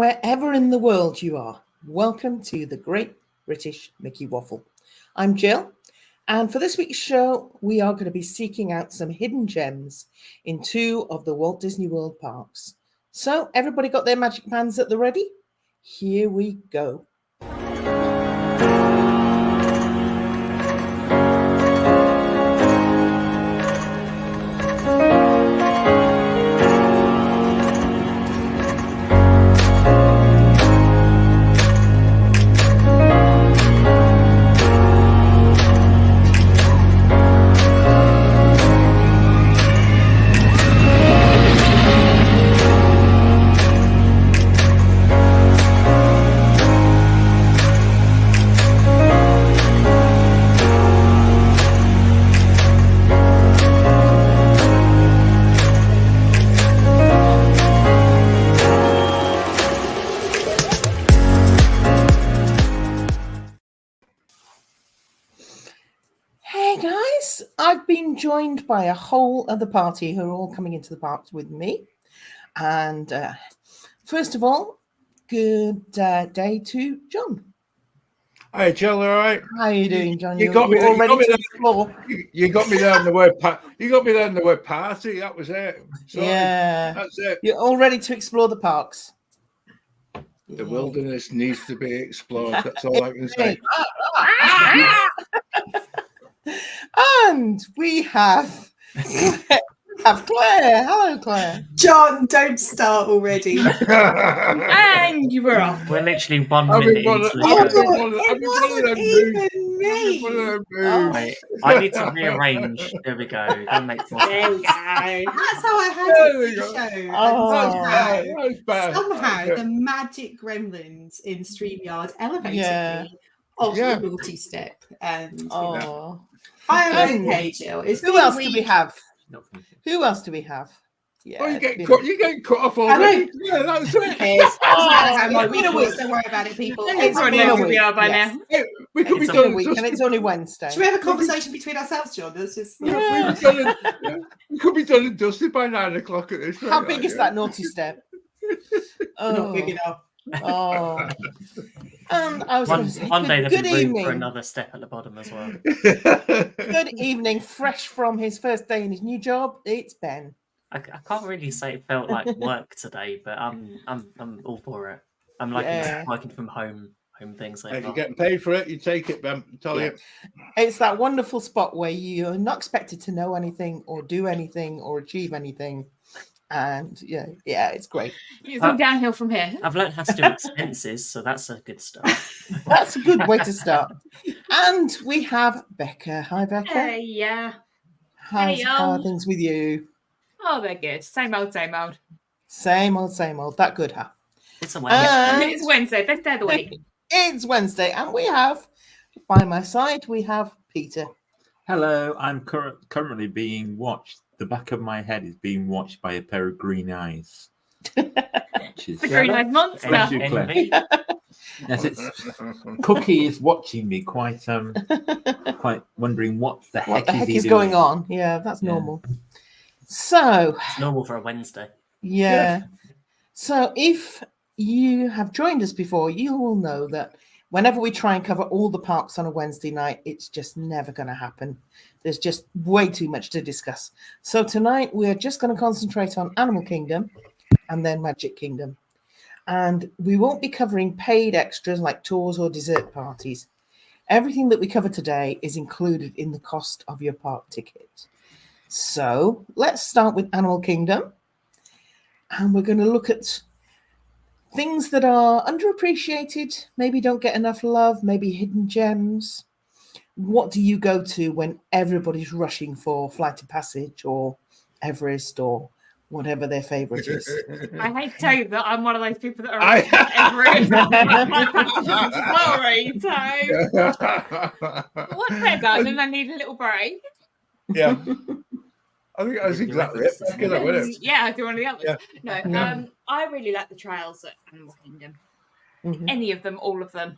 wherever in the world you are, welcome to the Great British Mickey Waffle. I'm Jill, and for this week's show, we are going to be seeking out some hidden gems in 2 of the Walt Disney World parks. So, everybody got their magic bands at the ready? Here we go. I've been joined by a whole other party who are all coming into the parks with me. And first of all, good day to John. Hi, Jill. All right. How are you doing, John? You got me all ready to explore. You got me there on the word. You got me there on the word party. That was it. Sorry. Yeah, that's it. You're all ready to explore the parks. The wilderness needs to be explored. That's all I can say. And we have Claire. Hello, Claire. John, don't start already. And you were off. We're literally 1 minute into the show. I need to rearrange. There we go. That makes more sense. There we go. That's how I had it in the show. Somehow the magic gremlins in StreamYard elevated me off the naughty step. And I'm okay, Jill. Who else do we have? Who else do we have? Yeah, you get cut off already. Yeah, that's it. Don't worry about it, people. It's already where we are by now. We could be done a week, and it's only Wednesday. Should we have a conversation between ourselves, John? Let's just. We could be done and dusted by 9 o'clock at this rate. How big is that naughty step? Not big enough. Oh. And I was one day there'll be room for another step at the bottom as well. Good evening, fresh from his first day in his new job. It's Ben. I can't really say it felt like work today, but I'm all for it. I'm liking working from home things. If you're getting paid for it, you take it, Ben. Tell you. It's that wonderful spot where you're not expected to know anything or do anything or achieve anything. And yeah, it's great. It's going downhill from here. I've learned how to do expenses, so that's a good start. That's a good way to start. And we have Becca. Hi, Becca. Yeah. How are things with you? Oh, they're good. Same old. Same old. That good, huh? It's a Wednesday. It's Wednesday. Best day of the week. It's Wednesday, and we have by my side Peter. Hello. I'm currently being watched. The back of my head is being watched by a pair of green eyes. The green-eyed monster. Yes, Cookie is watching me, quite wondering what the heck is going on. Yeah, that's normal. So it's normal for a Wednesday. Yeah. So if you have joined us before, you will know that whenever we try and cover all the parks on a Wednesday night, it's just never going to happen. There's just way too much to discuss. So tonight we're just going to concentrate on Animal Kingdom and then Magic Kingdom. And we won't be covering paid extras like tours or dessert parties. Everything that we cover today is included in the cost of your park ticket. So let's start with Animal Kingdom. And we're going to look at things that are underappreciated, maybe don't get enough love, maybe hidden gems. What do you go to when everybody's rushing for Flight of Passage or Everest or whatever their favourite is? I hate to tell you that I'm one of those people that are Everest. Sorry, once they're done and I need a little break. Yeah. I think that's exactly it. Yeah, I do one of the others. Yeah. No, I really like the trails at Animal Kingdom. Mm-hmm. Any of them, all of them.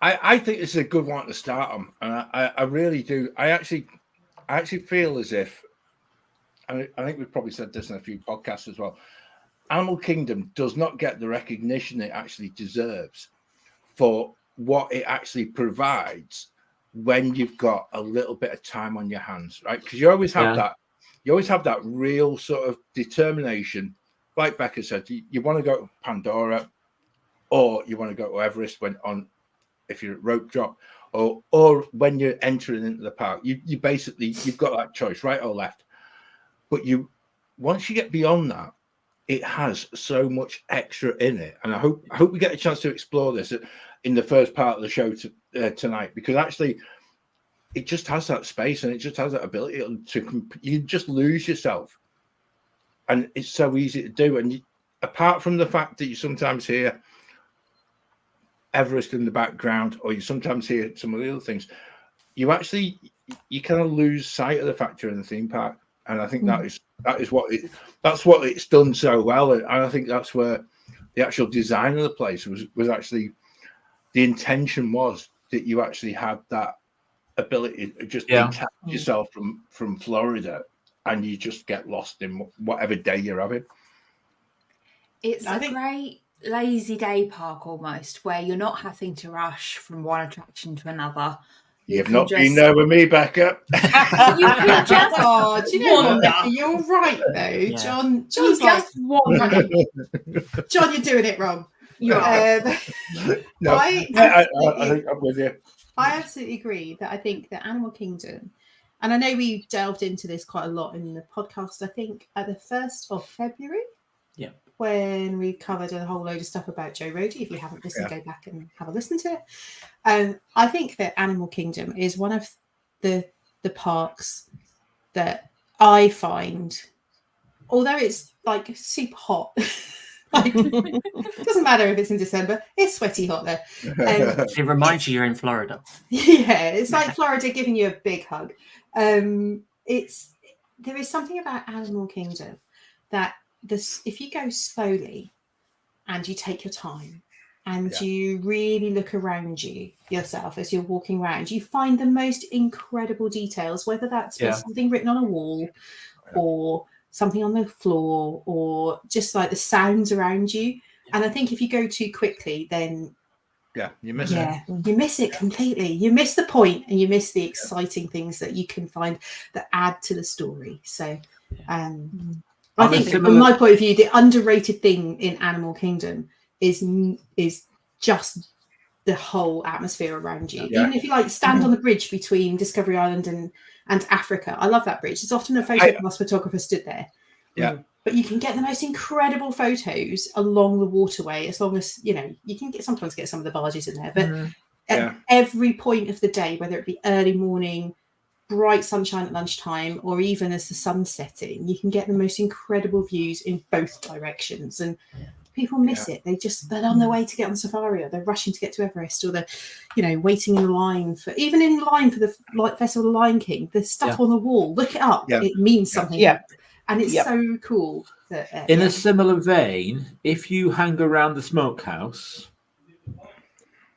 I think this is a good one to start on, and I really do. I actually feel as if, and I think we've probably said this in a few podcasts as well. Animal Kingdom does not get the recognition it actually deserves for what it actually provides when you've got a little bit of time on your hands, right? Because you always have that real sort of determination. Like Becca said, you want to go to Pandora, or you want to go to Everest if you're at rope drop, or when you're entering into the park. You basically, you've got that choice, right or left. But once you get beyond that, it has so much extra in it, and I hope we get a chance to explore this in the first part of the show tonight, because actually it just has that space and it just has that ability to you just lose yourself, and it's so easy to do. And apart from the fact that you sometimes hear Everest in the background, or you sometimes hear some of the other things, you kind of lose sight of the fact you're in the theme park. And I think that's what it's done so well. And I think that's where the actual design of the place was actually, the intention was that you actually had that ability to just detach yourself from Florida, and you just get lost in whatever day you're having. It's a great lazy day park almost, where you're not having to rush from one attraction to another. You've not been there with me, Becca. You can just do you know what, Becca? You're right, though. Yeah. John's you like, just wander. John, you're doing it wrong. No, I think I'm with you. I absolutely agree that I think that Animal Kingdom, and I know we delved into this quite a lot in the podcast, I think at the 1st of February. Yeah. When we covered a whole load of stuff about Joe Rohde. If you haven't listened, go back and have a listen to it. I think that Animal Kingdom is one of the parks that I find, although it's like super hot, like it doesn't matter if it's in December, it's sweaty hot there. It reminds you you're in Florida. Yeah, it's like Florida giving you a big hug. There is something about Animal Kingdom that if you go slowly and you take your time and you really look around yourself as you're walking around, you find the most incredible details, whether that's something written on a wall or something on the floor, or just like the sounds around you. And I think if you go too quickly, then you miss it. You miss it completely. You miss the point, and you miss the exciting things that you can find that add to the story. So I think, from my point of view, the underrated thing in Animal Kingdom is just the whole atmosphere around you. Even if you stand on the bridge between Discovery Island and Africa, I love that bridge. There's often a photographs photographer stood there. Yeah. But you can get the most incredible photos along the waterway, as long as you can sometimes get some of the barges in there. But at every point of the day, whether it be early morning, bright sunshine at lunchtime, or even as the sun's setting, you can get the most incredible views in both directions. And people miss it. They're on their way to get on safari, or they're rushing to get to Everest, or they're waiting in line for the Festival of Lion King. There's stuff on the wall. Look it up. It means something. And it's so cool that in a similar vein, if you hang around the smokehouse,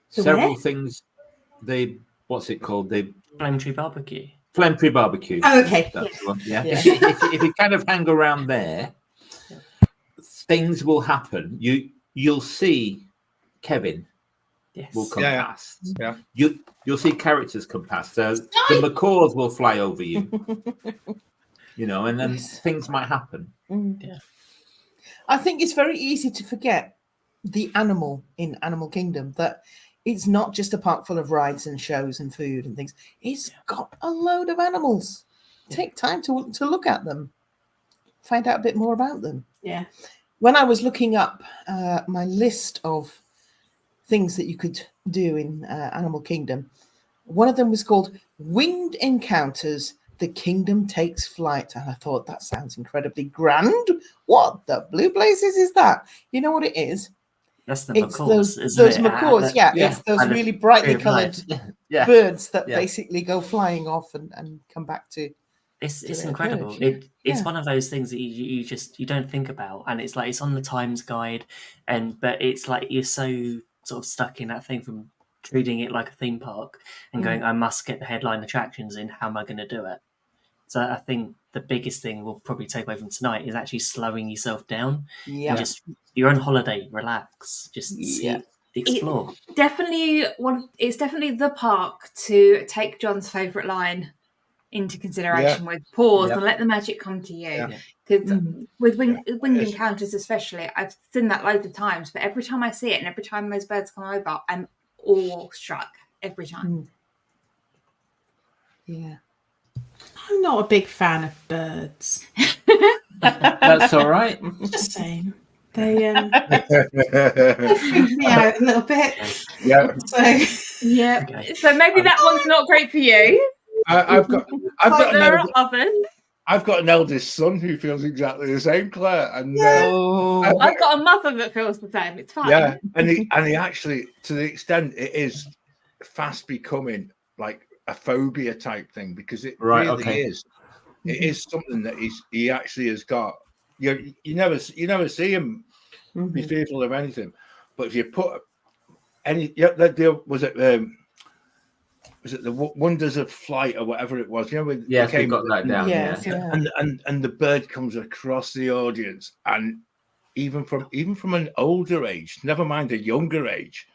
several things, what's it called? Flame Tree Barbecue. Flame Tree Barbecue. Oh, okay. That's the one. Yeah. If you kind of hang around there, things will happen. You'll see Kevin will come past. Yeah. You'll see characters come past. So the macaws will fly over you. And then things might happen. Yeah. I think it's very easy to forget the animal in Animal Kingdom, that it's not just a park full of rides and shows and food and things. It's got a load of animals. Take time to look at them. Find out a bit more about them. Yeah. When I was looking up my list of things that you could do in Animal Kingdom, one of them was called Winged Encounters, The Kingdom Takes Flight. And I thought, that sounds incredibly grand. What the blue blazes is that? You know what it is? That's the macaws, those macaws, It's those really brightly coloured birds that basically go flying off and come back to. It's incredible. It's one of those things that you don't think about, and it's like it's on the Times Guide, but it's like you're so sort of stuck in that thing from treating it like a theme park and going, I must get the headline attractions in. How am I going to do it? So I think the biggest thing we'll probably take away from tonight is actually slowing yourself down. Yeah. And just you're on holiday, relax, just see, explore. It's definitely the park to take John's favourite line into consideration with pause and let the magic come to you. Because with winged encounters especially, I've seen that loads of times, but every time I see it and every time those birds come over, I'm awestruck every time. Yeah. I'm not a big fan of birds. That's all right. Just saying. They freak me out a little bit. Yeah. So maybe that one's not great for you. I've got others. I've got an eldest son who feels exactly the same, Claire, and I've got a mother that feels the same. It's fine. Yeah, and he actually, to the extent it is fast becoming like a phobia type thing, because it really is. It is something that he actually has got. You never see him be fearful of anything, but if you put any was it the Wonders of Flight or whatever it was? We've got that down. And the bird comes across the audience, and even from an older age, never mind a younger age,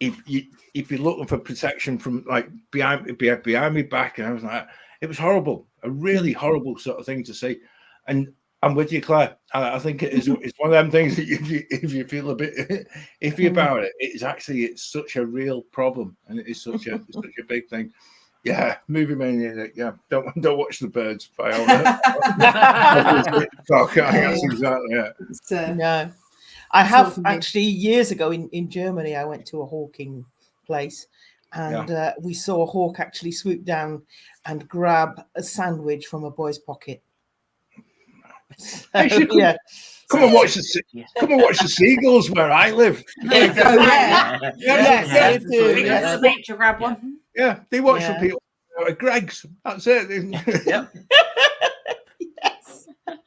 if you're looking for protection from like behind me back, and I was like, it was horrible, a really horrible sort of thing to see. And I'm with you, Claire. I think it's one of them things that if you feel a bit iffy about it, it's such a real problem, and it is such a big thing. Yeah, movie maniac. Yeah, don't watch the birds. Viola. That's exactly it. No, I have actually years ago in Germany. I went to a hawking place, and we saw a hawk actually swoop down and grab a sandwich from a boy's pocket. Come and watch the seagulls where I live. The beach, grab one. Yeah, they watch for people at Greg's. That's it. Yep.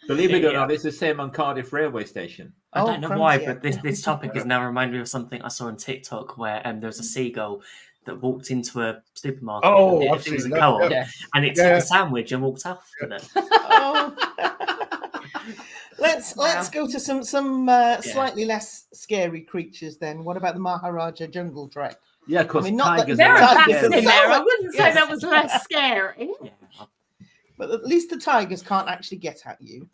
Believe it or not, it's the same on Cardiff railway station. I don't know why, but this topic has now reminded me of something I saw on TikTok where there was a seagull that walked into a supermarket. I've it was a seen that, co-op, and it took a sandwich and walked off with it. Let's go to some slightly less scary creatures then. What about the Maharaja Jungle Trek? Yeah, because tigers. There are bats in there. I wouldn't say that was less scary. But at least the tigers can't actually get at you.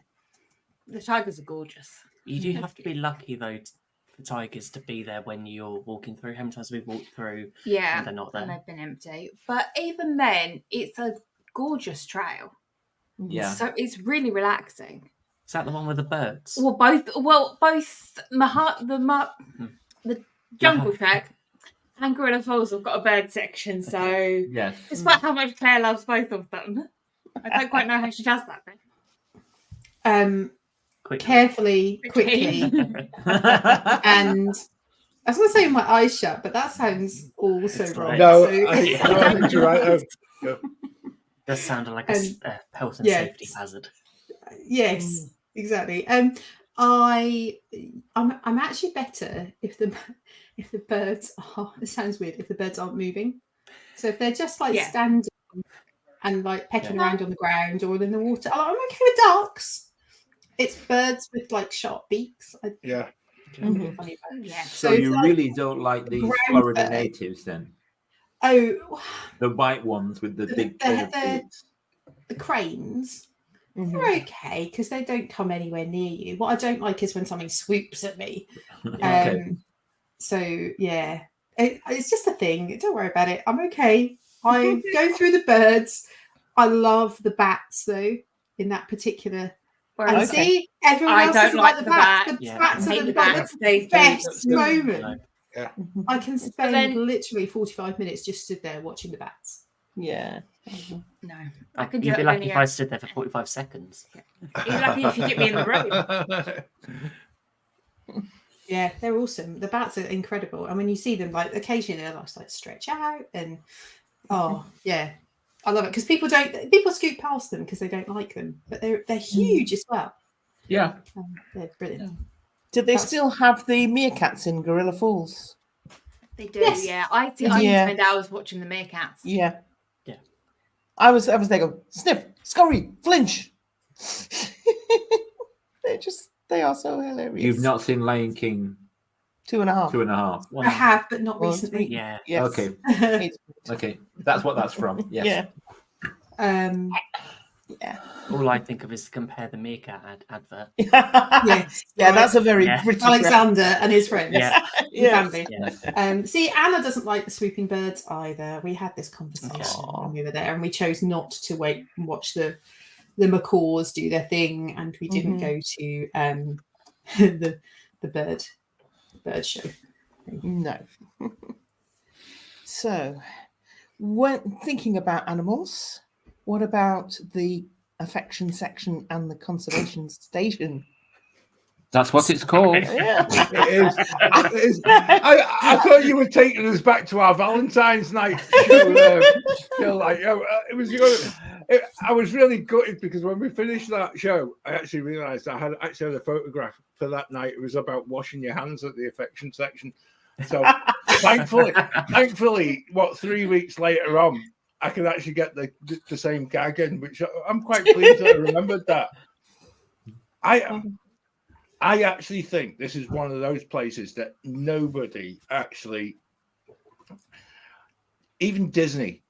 The tigers are gorgeous. You do have to be lucky though for tigers to be there when you're walking through. How many times have we walked through? Yeah, and they're not there. And they've been empty. But even then, it's a gorgeous trail. Yeah. So it's really relaxing. Is that the one with the birds? Well, both the Jungle Trek and Gorilla Falls have got a bird section. So despite how much Claire loves both of them, I don't quite know how she does that thing. Quickly. And I was going to say my eyes shut, but that sounds also wrong. No, I think you're right. Does sound like a health and safety hazard. Yes, exactly. I'm actually better if the birds are. It sounds weird if the birds aren't moving. So if they're just like standing and like pecking around on the ground or in the water, I'm okay with ducks. It's birds with like sharp beaks. So you really don't like these Florida natives then? Oh, the white ones with the big beaks. The cranes. They're okay because they don't come anywhere near you. What I don't like is when something swoops at me. So yeah, it's just a thing. Don't worry about it. I'm okay. I go through the birds. I love the bats though. In that particular, and see everyone else doesn't like the bats. The bats are the best moment. Yeah. I can spend literally 45 minutes just stood there watching the bats. Yeah. No. You'd be lucky if I stood there for 45 seconds. You're lucky if you get me in the room. Yeah, they're awesome. The bats are incredible. And when you see them, like occasionally they'll just like stretch out and I love it because people scoot past them because they don't like them, but they're huge as well. Yeah, they're brilliant. Do they still have the meerkats in Gorilla Falls? They do. Yes. Yeah, I spend hours watching the meerkats. Yeah. I was there going sniff, Scurry, flinch. They are so hilarious. You've not seen Lion King 2.5. 2.5. I have, but not One, recently. Yeah. Yes. Okay. It's- Okay. That's what that's from. Yes. Yeah. All I think of is to compare the Meerkat advert. Yes. Yeah, that's a very Yeah. British Alexander and his friends. Yeah. Yes. Family. Yeah. See, Anna doesn't like the swooping birds either. We had this conversation Aw. when we were there, and we chose not to wait and watch the macaws do their thing, and we didn't go to the bird show. No. So, when thinking about animals, what about the affection section and the conservation station? That's what it's called. Yeah. It is. I thought you were taking us back to our Valentine's night show. It was. I was really gutted because when we finished that show, I actually realised I had a photograph for that night. It was about washing your hands at the affection section. So thankfully, 3 weeks later on, I could actually get the same gag in, which I'm quite pleased that I remembered that. I actually think this is one of those places that nobody actually, even Disney,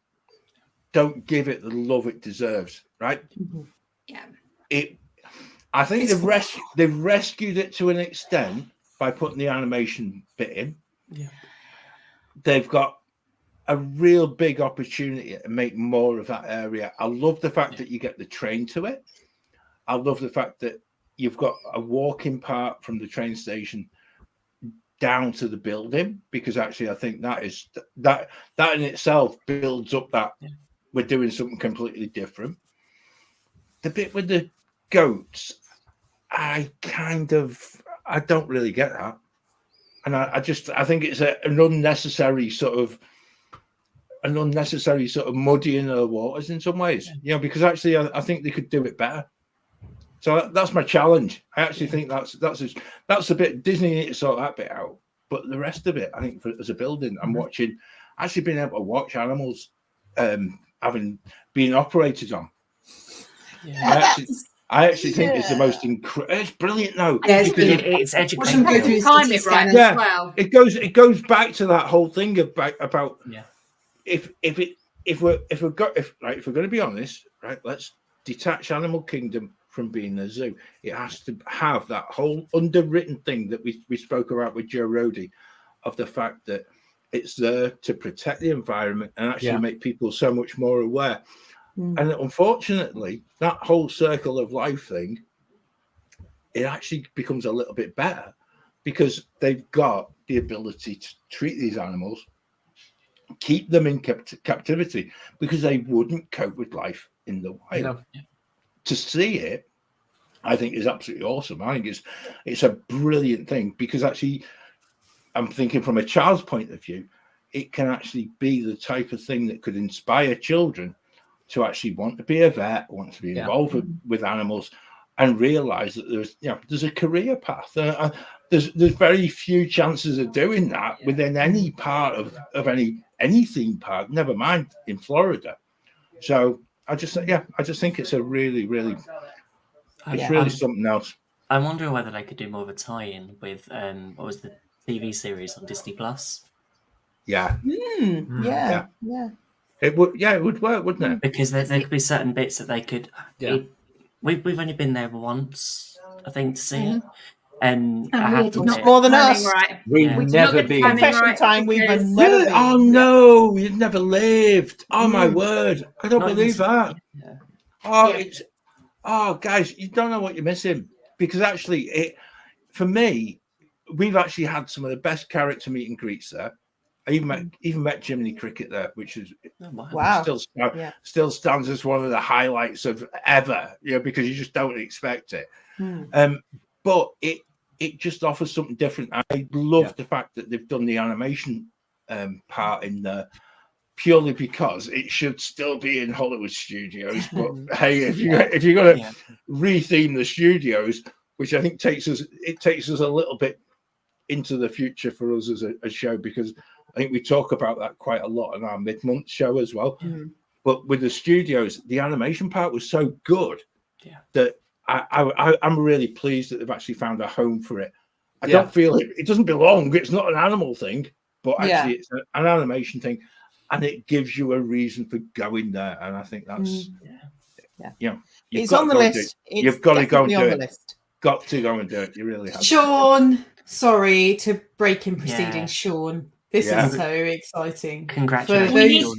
don't give it the love it deserves, right? Yeah. I think they've rescued it to an extent by putting the animation bit in. Yeah. They've got a real big opportunity to make more of that area. I love the fact that you get the train to it. I love the fact that you've got a walking part from the train station down to the building, because actually I think that in itself builds up that we're doing something completely different. The bit with the goats, I don't really get that. And I think it's an unnecessary sort of muddying of the waters in some ways, because actually I think they could do it better. So that's my challenge. I actually think that's a bit Disney need to sort that bit out. But the rest of it, I think, as a building, I'm watching, actually being able to watch animals having been operated on. Yeah. I actually think it's the most incredible. It's brilliant, though. Yeah, it's because brilliant. It's Watch them go educational. through Time CT it right scanners. as well. It goes back to that whole thing about if we're going to be honest, right? Let's detach Animal Kingdom from being a zoo. It has to have that whole underwritten thing that we spoke about with Joe Rody, of the fact that it's there to protect the environment and actually make people so much more aware. And unfortunately, that whole circle of life thing, it actually becomes a little bit better because they've got the ability to treat these animals, keep them in captivity, because they wouldn't cope with life in the wild. No. To see it, I think, is absolutely awesome. I think it's a brilliant thing, because actually, I'm thinking from a child's point of view, it can actually be the type of thing that could inspire children to actually want to be a vet, want to be involved with animals, and realize that there's a career path. There's very few chances of doing that within any part of any theme park, never mind in Florida. So I just think it's a really something else. I'm wondering whether they could do more of a tie-in with what was the TV series on Disney Plus? Yeah. Yeah. It would work, wouldn't it? Because there could be certain bits that they could. We've only been there once, I think, to see it. And I have to admit, more than us. Right. We've never been. Confession time. We've never Really? been. Oh no, you've never lived. Oh my word, I don't believe that. Guys, you don't know what you're missing, because actually, for me, we've actually had some of the best character meet and greets there. I even met Jiminy Cricket there, which is still stands as one of the highlights of ever, because you just don't expect it. But it just offers something different. I love the fact that they've done the animation part in there, purely because it should still be in Hollywood studios. But hey, if you're going to retheme the studios, which I think takes us a little bit into the future for us as a show, because I think we talk about that quite a lot in our mid-month show as well. But with the studios, the animation part was so good that I'm really pleased that they've actually found a home for it. I don't feel it doesn't belong. It's not an animal thing, but actually it's an animation thing, and it gives you a reason for going there. And I think that's it's on the list. You've got to go and do it. Got to go and do it. You really have. Sean, sorry to break in proceedings, Sean. This is so exciting. Congratulations.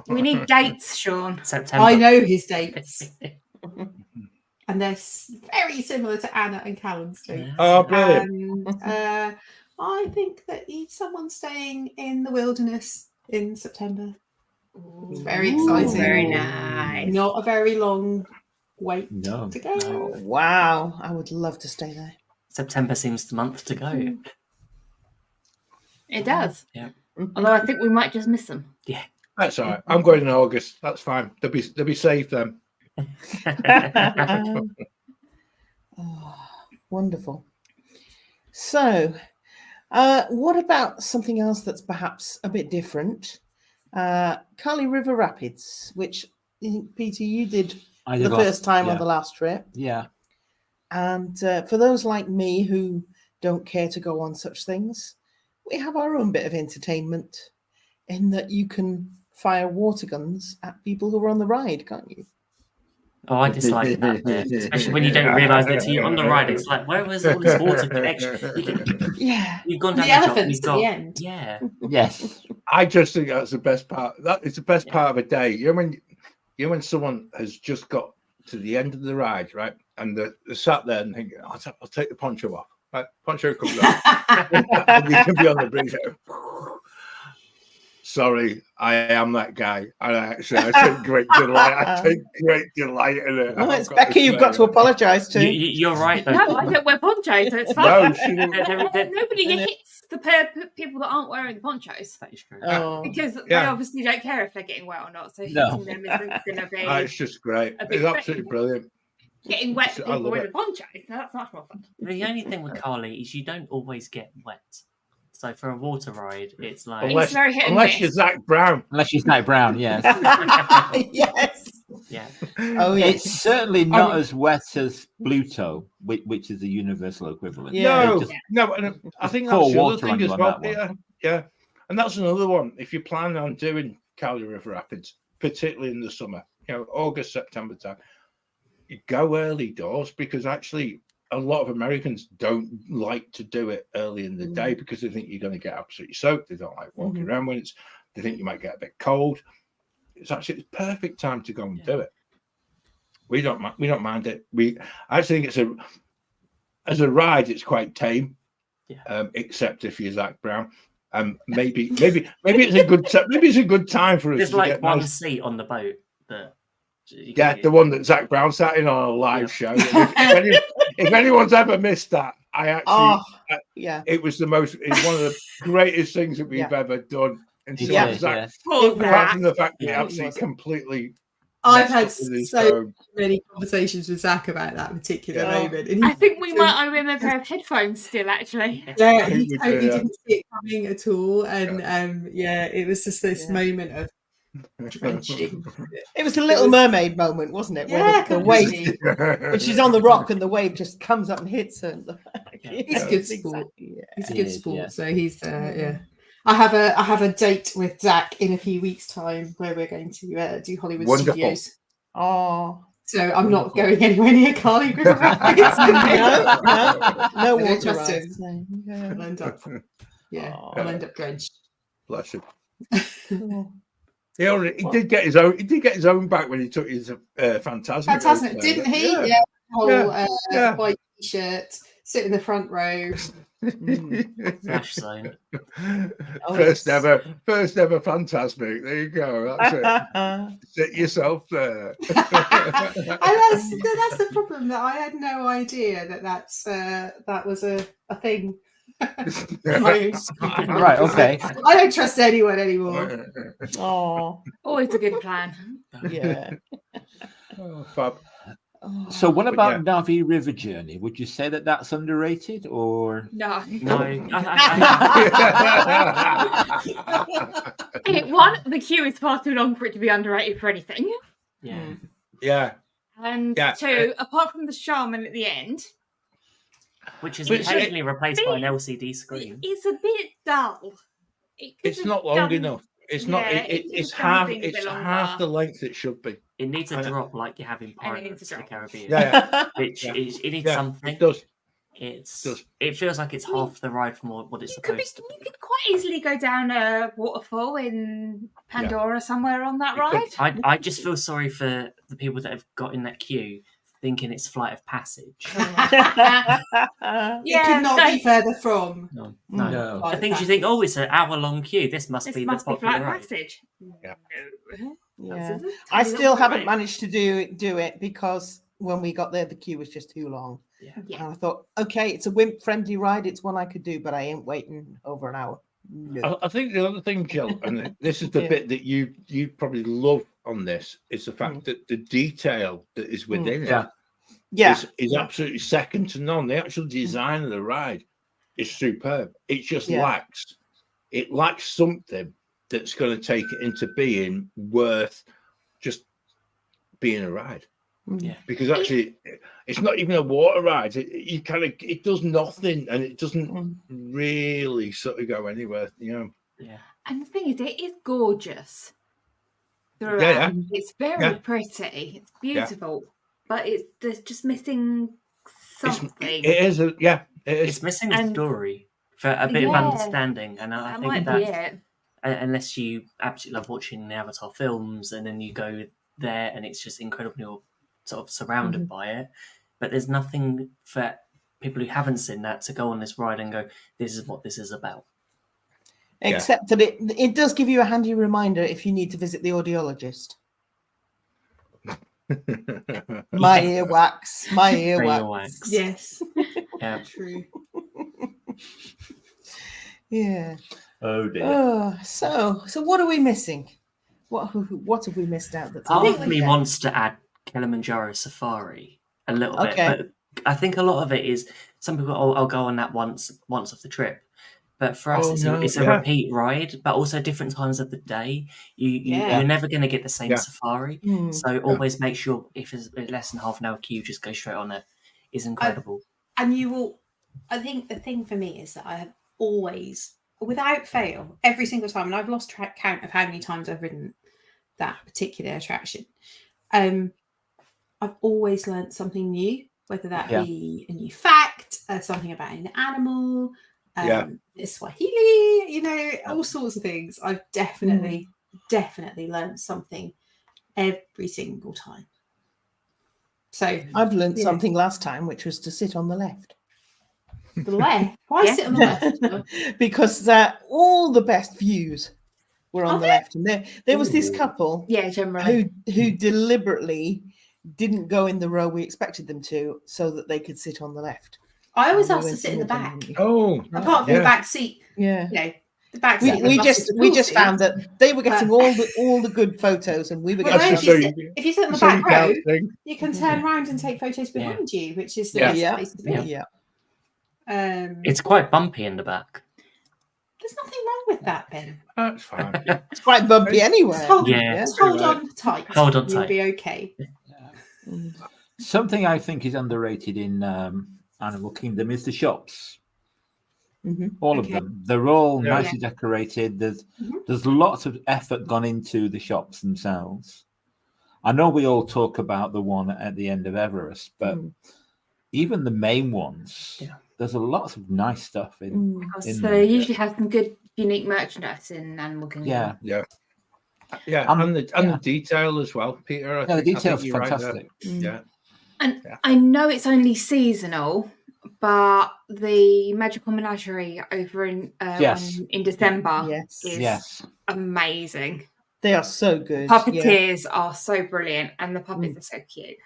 We need dates, Sean. September. I know his dates. And they're very similar to Anna and Callum's dates. Oh, brilliant. And, I think that someone's staying in the wilderness in September. It's very exciting. Very nice. Not a very long wait to go. Oh, wow. I would love to stay there. September seems the month to go. It does. Yeah. Although I think we might just miss them. Yeah. That's all right. I'm going in August. That's fine. They'll be safe then. Wonderful. So, what about something else that's perhaps a bit different? Kali River Rapids, which Peter, you did the first time on the last trip. Yeah. And for those like me who don't care to go on such things, we have our own bit of entertainment in that you can fire water guns at people who are on the ride, can't you? Oh, I dislike that bit, especially when you don't realise that you're on the ride. It's like, where was all this water connection? You've gone down the elephants at the end. Yeah. Yes. I just think that's the best part. That is the best part of a day. You know when someone has just got to the end of the ride, right, and they're sat there and thinking, I'll take the poncho off. Right, poncho comes off, and you can be on the bridge. Sorry, I am that guy. And I take great delight. I take great delight in it. Well, it's Becky you've got to apologise to. You're right, though. No, I don't wear ponchos, so it's fine. No, Nobody hits the people that aren't wearing the ponchos. That is true. Because they obviously don't care if they're getting wet or not. So hitting them isn't going to be. It's just great. It's absolutely brilliant. Getting wet people wearing the ponchos. That's much more fun. The only thing with Carly is you don't always get wet. So for a water ride, it's like unless you're Zach Brown. Unless you're Zach Brown, yes. Yes. Yeah. Oh, yeah. It's certainly not as wet as Bluto, which is the universal equivalent. Yeah. No, and I think that's the other thing as well. Yeah. And that's another one. If you plan on doing Kali River Rapids, particularly in the summer, August, September time, you go early doors because actually a lot of Americans don't like to do it early in the day because they think you're going to get absolutely soaked. They don't like walking around when they think you might get a bit cold. It's actually the perfect time to go and do it. We don't mind it. I actually think as a ride, it's quite tame, except if you're Zach Brown. Maybe it's a good maybe it's a good time for us. There's to like get one nice... seat on the boat that. The one that Zach Brown sat in on a live show. If anyone's ever missed that, I actually, it was one of the greatest things that we've ever done. And Zach, apart from the fact that it absolutely completely. I've had so many conversations with Zach about that particular moment. And I think we might owe him a pair of headphones still, actually. Yeah, he totally didn't see it coming at all. And it was just this moment of drenching. It was the Little Mermaid moment, wasn't it? Where the wave, when she's on the rock and the wave just comes up and hits her. He's a good sport. He's a good sport. So he's I have a date with Zach in a few weeks' time where we're going to do Hollywood Studios. Oh, so I'm not going anywhere near Kali River Rapids. No water rides. I'll end up, I'll end up drenched. Bless him. He did get his own. He did get his own back when he took his Phantasmic. Phantasmic, didn't he? Yeah. Whole white t-shirt, sit in the front row. Flash zone. First ever Phantasmic. There you go. That's it. Sit yourself there. And that's the problem. That I had no idea that was a thing. Right, okay. I don't trust anyone anymore. Oh, always a good plan. Yeah. Fab. So what about Navi River Journey? Would you say that that's underrated or No. One, the queue is far too long for it to be underrated for anything. Yeah. And two, apart from the shaman at the end, which is occasionally replaced by an LCD screen, it's a bit dull. It's not long enough. It's not. It's half. It's half the length it should be. It needs a drop like you have in Pirates of the Caribbean. Which is it needs something. It does. It feels like it's half the ride from what it's supposed to be. You could quite easily go down a waterfall in Pandora somewhere on that ride. I just feel sorry for the people that have got in that queue thinking it's Flight of Passage. It could not be further from. No. I think you think, it's an hour-long queue. This must be the popular Flight of ride. Passage. Yeah. I still haven't managed to do it because when we got there, the queue was just too long. And I thought, okay, it's a wimp-friendly ride. It's one I could do, but I ain't waiting over an hour. No. I think the other thing, Jill, and this is the bit that you probably love on this, is the fact that the detail that is within it is absolutely second to none. The actual design of the ride is superb. It just lacks something that's going to take it into being worth just being a ride. Because actually it's not even a water ride. It does nothing, and it doesn't really sort of go anywhere, And the thing is, it is gorgeous throughout. It's very pretty, it's beautiful, but there's just missing something. It is. It's missing a story for a bit of understanding, and I think that unless you absolutely love watching the Avatar films, and then you go there and it's just incredibly sort of surrounded by it, but there's nothing for people who haven't seen that to go on this ride and go, this is what this is about. Except that it does give you a handy reminder if you need to visit the audiologist. My earwax. Yes. True. Yeah. Oh dear. Oh, so what are we missing? What have we missed out? Part of me wants to add Kilimanjaro Safari a little bit, but I think a lot of it is some people I'll go on that once off the trip, but for us it's a repeat ride, but also different times of the day. You're never going to get the same safari, so always make sure if it's less than half an hour queue, just go straight on it. Is incredible. And you will. I think the thing for me is that I have always, without fail, every single time, and I've lost count of how many times I've ridden that particular attraction. I've always learned something new, whether that be a new fact, something about an animal, Swahili, all sorts of things. I've definitely learned something every single time. So I've learned something last time, which was to sit on the left. The left? Why sit on the left? Because all the best views were on the left, and there was this couple, generally, who deliberately didn't go in the row we expected them to, so that they could sit on the left. I always asked to sit in the back. Apart from the back seat. The back seat. We just found that they were getting all the good photos, and we were getting. If you sit in the back row, you can turn around and take photos behind you, which is the best place to be. It's quite bumpy in the back. There's nothing wrong with that, Ben. That's fine. It's quite bumpy anyway. Just hold on tight. Hold on tight. You'll be okay. Something I think is underrated in Animal Kingdom is the shops. All of them. They're all nicely decorated. There's lots of effort gone into the shops themselves. I know we all talk about the one at the end of Everest, but even the main ones, there's a lot of nice stuff in. So they usually have some good, unique merchandise in Animal Kingdom. And the detail as well, Peter. The detail's fantastic. And I know it's only seasonal, but the Magical Menagerie over in December is amazing. They are so good. Puppeteers are so brilliant, and the puppets are so cute.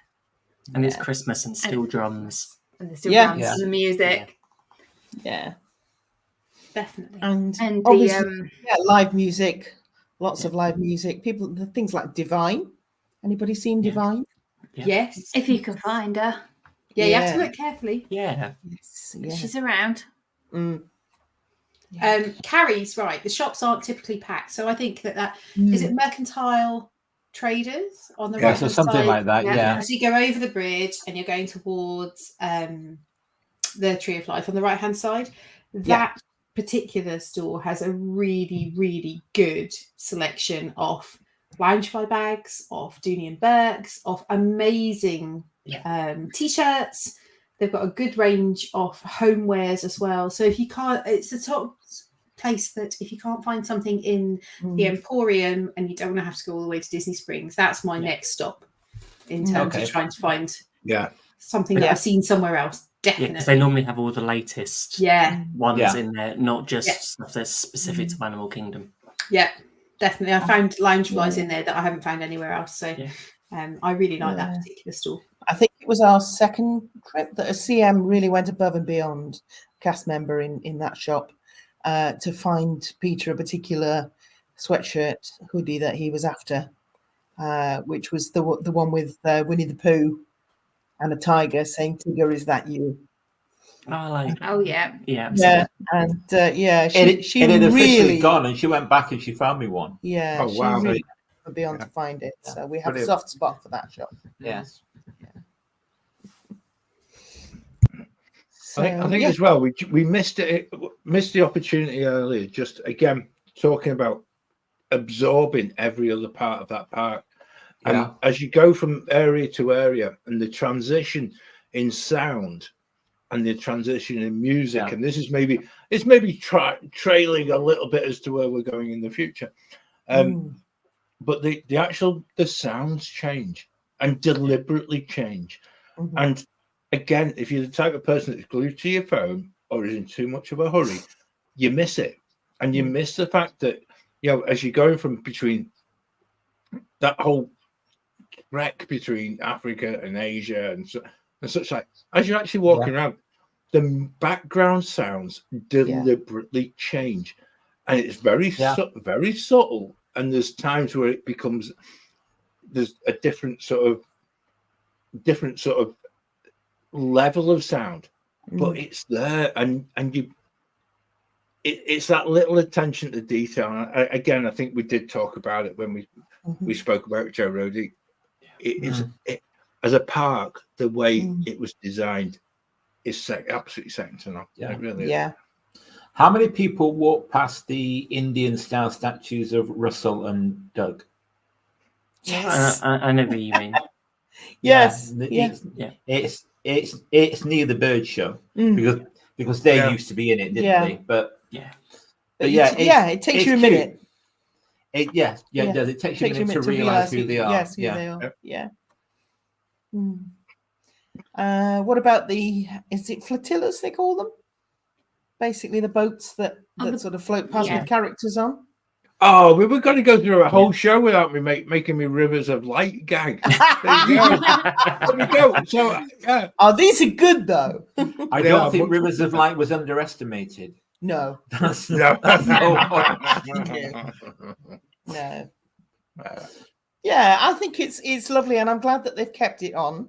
And it's Christmas and steel drums. And the steel drums and the music. Yeah. Definitely. And the live music. Lots of live music. Things like Divine. Anybody seen Divine? Yes, if you can find her. Yeah, you have to look carefully. Yeah, she's around. Carrie's right. The shops aren't typically packed, so I think that is it mercantile traders on the right hand something side, like that. Yeah. As you go over the bridge and you're going towards the Tree of Life on the right hand side, that particular store has a really, really good selection of loungefly bags, of Dooney and Burks, of amazing t-shirts. They've got a good range of homewares as well. So if you can't, it's the top place that if you can't find something in the Emporium and you don't want to have to go all the way to Disney Springs, that's my next stop in terms of trying to find something that I've seen somewhere else. Definitely. because they normally have all the latest ones in there, not just stuff that's specific to Animal Kingdom. Yeah, definitely. I found loungeflies in there that I haven't found anywhere else. So I really like that particular store. I think it was our second trip that a CM really went above and beyond, cast member in that shop, to find Peter a particular sweatshirt hoodie that he was after, which was the one with Winnie the Pooh and a tiger saying, "Tigger, is that you?" Oh yeah, and she it had really officially gone, and she went back and she found me one. Yeah, oh wow, she really went beyond to find it. So we have a soft spot for that shop. Yes. So, I think as well we missed the opportunity earlier. Just again talking about absorbing every other part of that park, and as you go from area to area, and the transition in sound and the transition in music, and this is maybe trailing a little bit as to where we're going in the future, but the sounds change and deliberately change, and again, if you're the type of person that's glued to your phone or is in too much of a hurry, you miss it. And you miss the fact that, as you're going from between that whole trek between Africa and Asia and such like, as you're actually walking around, the background sounds deliberately change. And it's very subtle. And there's times where it becomes, there's a different sort of level of sound, but it's there, and it's that little attention to detail. And again, I think we did talk about it when we spoke about Joe Rody. It as a park, the way it was designed is absolutely second to none. It really is. How many people walk past the Indian style statues of Russell and Doug? Yes. I know what you mean. Yes. It's near the bird show because they used to be in it, didn't they? But it takes you a minute. It does. It takes you a minute to realize who they are. Yes, who they are. What about is it flotillas they call them? Basically the boats that sort of float past with characters on. Oh, we were going to go through a whole show without me making me Rivers of Light gag. There you go. There we go. So, Oh, these are good though. I don't think Rivers of Light was underestimated. No. No. No. Yeah, I think it's lovely, and I'm glad that they've kept it on.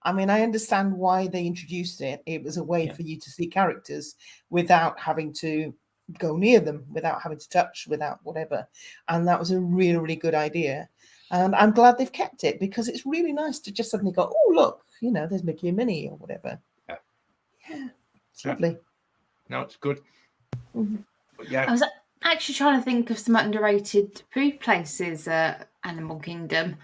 I mean, I understand why they introduced it. It was a way for you to see characters without having to go near them, without having to touch, without whatever. And that was a really, really good idea. And I'm glad they've kept it, because it's really nice to just suddenly go, oh, look, there's Mickey and Minnie or whatever. Yeah, it's lovely. No, it's good. But I was actually trying to think of some underrated food places at Animal Kingdom.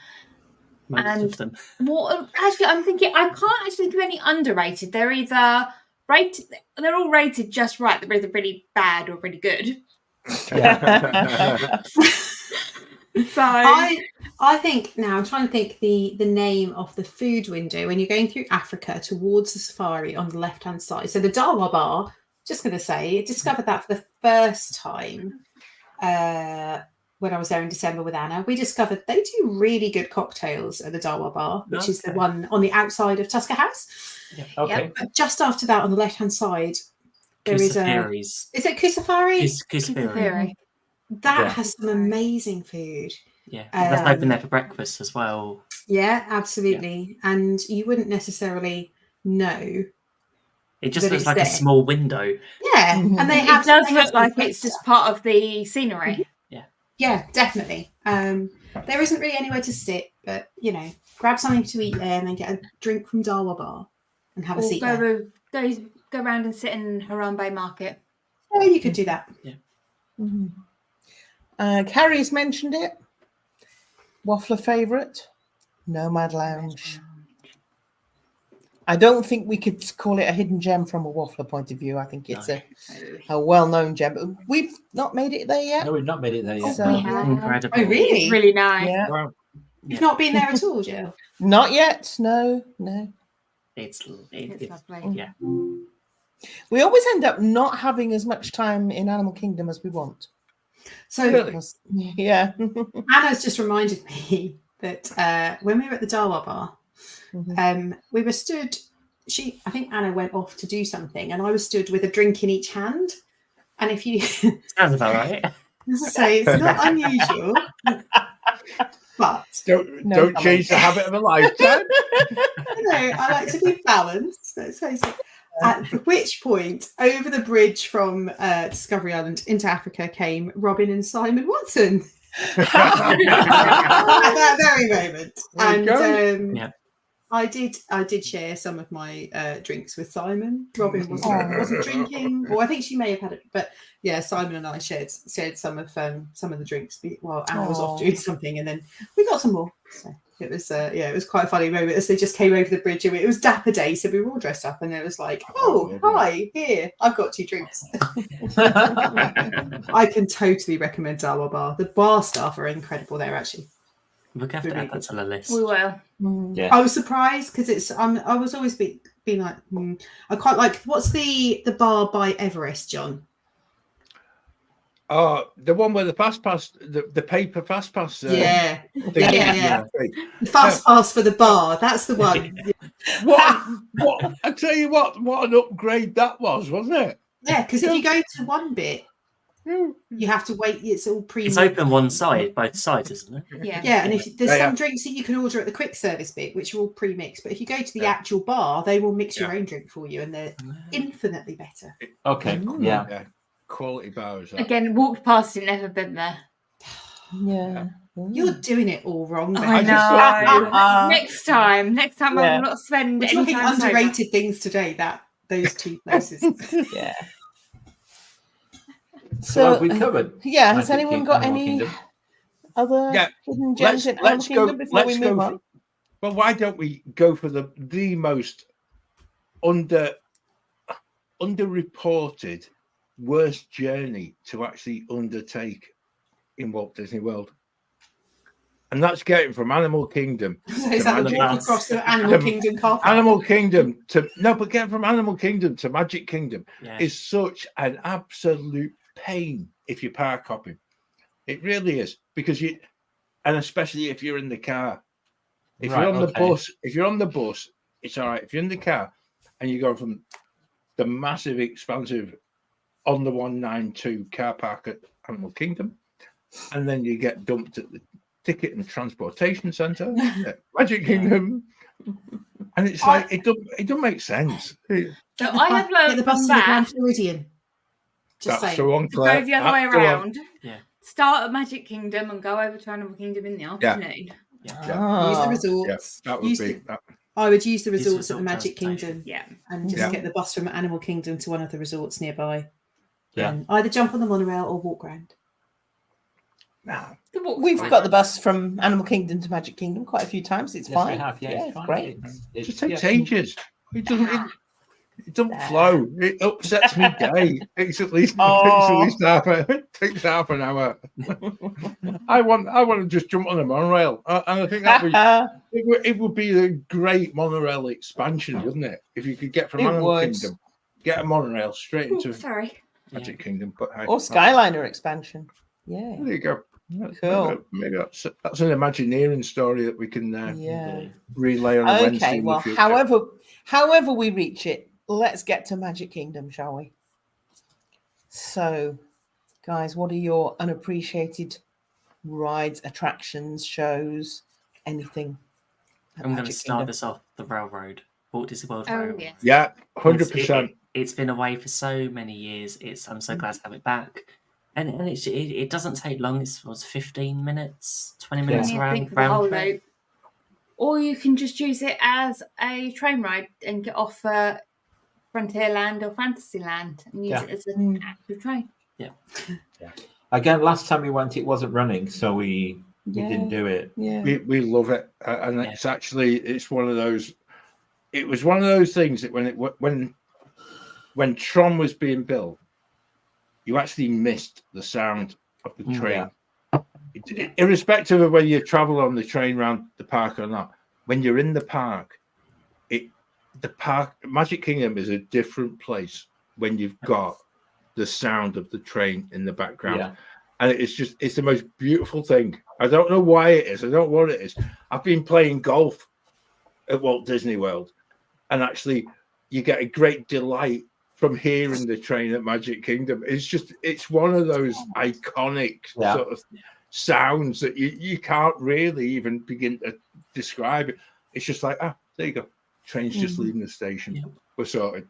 Most of them. Well, actually, I'm thinking I can't actually think of any underrated. They're either rated, they're all rated just right. They're either really bad or really good. So I think now I'm trying to think the name of the food window when you're going through Africa towards the safari on the left hand side. So the Dawa Bar. Just going to say, discovered that for the first time when I was there in December with Anna. We discovered they do really good cocktails at the Dawa Bar, which is the one on the outside of Tusker House. Yeah. Okay. But just after that, on the left-hand side, there is Is it Kusafari? Kusafari. That has some amazing food. Yeah, that's open there for breakfast as well. Yeah, absolutely. Yeah. And you wouldn't necessarily know. It just looks like a small window. Yeah, and it does look like it's just part of the scenery. Yeah, definitely. There isn't really anywhere to sit, but grab something to eat there and then get a drink from Dawa Bar and have a seat there. Go around and sit in Harambe Market. Oh, you could do that. Yeah. Carrie's mentioned it. Waffler favourite, Nomad Lounge. I don't think we could call it a hidden gem from a waffler point of view. I think it's a well-known gem. We've not made it there yet. No, we've not made it there yet. So, incredible. Oh, really? It's really nice. Yeah. Wow. You've not been there at all, Jill? Not yet. No. It's lovely. Yeah. We always end up not having as much time in Animal Kingdom as we want. So, really? Yeah. Anna's just reminded me that when we were at the Dawa Bar, we were stood. I think Anna went off to do something, and I was stood with a drink in each hand. And if you sounds about right. As I say, it's not unusual, but don't change the habit of a lifetime. I like to be balanced. Let's face it. At which point, over the bridge from Discovery Island into Africa came Robin and Simon Watson. At that very moment. And I did share some of my drinks with Simon. Robin wasn't drinking, or I think she may have had it, but yeah, Simon and I shared some of the drinks while Anna was off doing something, and then we got some more. So it was it was quite a funny moment as they just came over the bridge. It was Dapper Day, so we were all dressed up, and it was like, hi, here, I've got 2 drinks. I can totally recommend Dawa Bar. The bar staff are incredible there, actually. We're going to have to add that to the list. We will. Yeah. I was surprised because it's. I was always being like, I quite like. What's the bar by Everest, John? The one where the fast pass, the paper fast pass. Yeah. The fast pass for the bar. That's the one. What? I tell you what an upgrade that was, wasn't it? Yeah, because if you go to one bit, you have to wait. It's all pre. It's open one side, both sides, isn't it? Yeah. Yeah, and if there's some drinks that you can order at the quick service bit, which are all pre-mixed, but if you go to the actual bar, they will mix your own drink for you, and they're infinitely better. Okay. Yeah. Quality bars. Again, walked past it, never been there. Yeah. You're doing it all wrong. I know. Next time I will not spend. We're talking underrated things today. Those 2 places. Yeah. So have we covered? Yeah. Has anyone got any other hidden gems in Animal Kingdom before we move on? Well, why don't we go for the most underreported worst journey to actually undertake in Walt Disney World? And that's getting from Animal Kingdom across the Animal Kingdom car park. Animal Kingdom but getting from Animal Kingdom to Magic Kingdom is such an absolute pain if you're park hopping. It really is, because and especially if you're in the car. If you're on the bus, it's all right. If you're in the car and you go from the massive, expansive on the 192 car park at Animal Kingdom, and then you get dumped at the Ticket and Transportation Centre at Magic Kingdom, and it's like it don't make sense. So I have learned the bus to the Grand Floridian. Just that's the one. Go the other way around. Yeah. Start at Magic Kingdom and go over to Animal Kingdom in the afternoon. Use the resorts. That would be. I would use the resorts at the Magic Kingdom. Yeah. And just get the bus from Animal Kingdom to one of the resorts nearby. Yeah. And either jump on the monorail or walk around. We've got the bus from Animal Kingdom to Magic Kingdom quite a few times. It's fine. We have, it's great. It just takes ages. It doesn't flow. It upsets me day. It's at least half an hour. I want to just jump on a monorail, and I think it would be a great monorail expansion, wouldn't it? If you could get from Animal Kingdom, get a monorail straight into Magic Kingdom, or Skyliner expansion. Yeah, there you go. Cool. Maybe that's an Imagineering story that we can relay on a Wednesday. Okay, well, however we reach it, let's get to Magic Kingdom, shall we? So, guys, what are your unappreciated rides, attractions, shows, anything I'm going to start this off the railroad, Walt Disney World Railroad. Yes. Yeah, 100%. It's been away for so many years. I'm so glad to have it back. And it doesn't take long. It was 15 minutes, 20 minutes round trip. Or you can just use it as a train ride and get off Frontierland or Fantasyland and use it as an active train. Yeah. Again, last time we went, it wasn't running, so we didn't do it. Yeah. We love it, and it's one of those. It was one of those things that when Tron was being built, you actually missed the sound of the train. Irrespective of whether you travel on the train around the park or not, when you're in the park, Magic Kingdom is a different place when you've got the sound of the train in the background. And it's the most beautiful thing. I don't know why it is. I don't know what it is. I've been playing golf at Walt Disney World, and actually you get a great delight from hearing the train at Magic Kingdom. It's one of those iconic sort of sounds that you can't really even begin to describe it. It's just like, there you go. Train's just leaving the station. Yeah. We're sorted.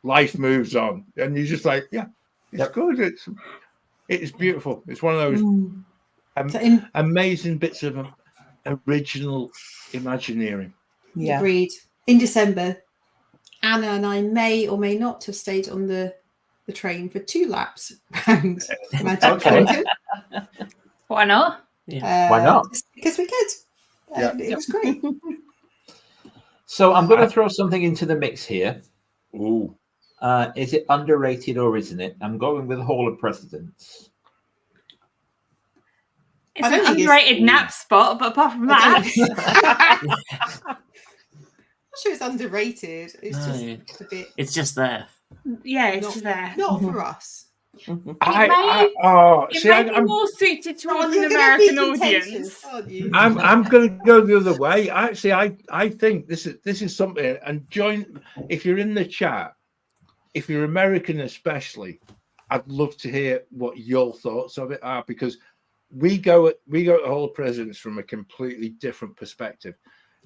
Life moves on. And you're just like, it's good. It's beautiful. It's one of those amazing bits of original Imagineering. Yeah. Agreed. In December, Anna and I may or may not have stayed on the train for 2 laps around Magic Kingdom. Why not? Why not? Because we could. It was great. So I'm going to throw something into the mix here. Ooh. Is it underrated or isn't it? I'm going with Hall of Presidents. It's an underrated nap spot, but apart from that... I'm not sure it's underrated. It's just a bit... It's just there. Yeah, it's just there. Not for us. It may be more suited to an American audience. I'm going to go the other way. Actually, I think this is something. And join if you're in the chat. If you're American, especially, I'd love to hear what your thoughts of it are, because we go at the Hall of Presidents from a completely different perspective.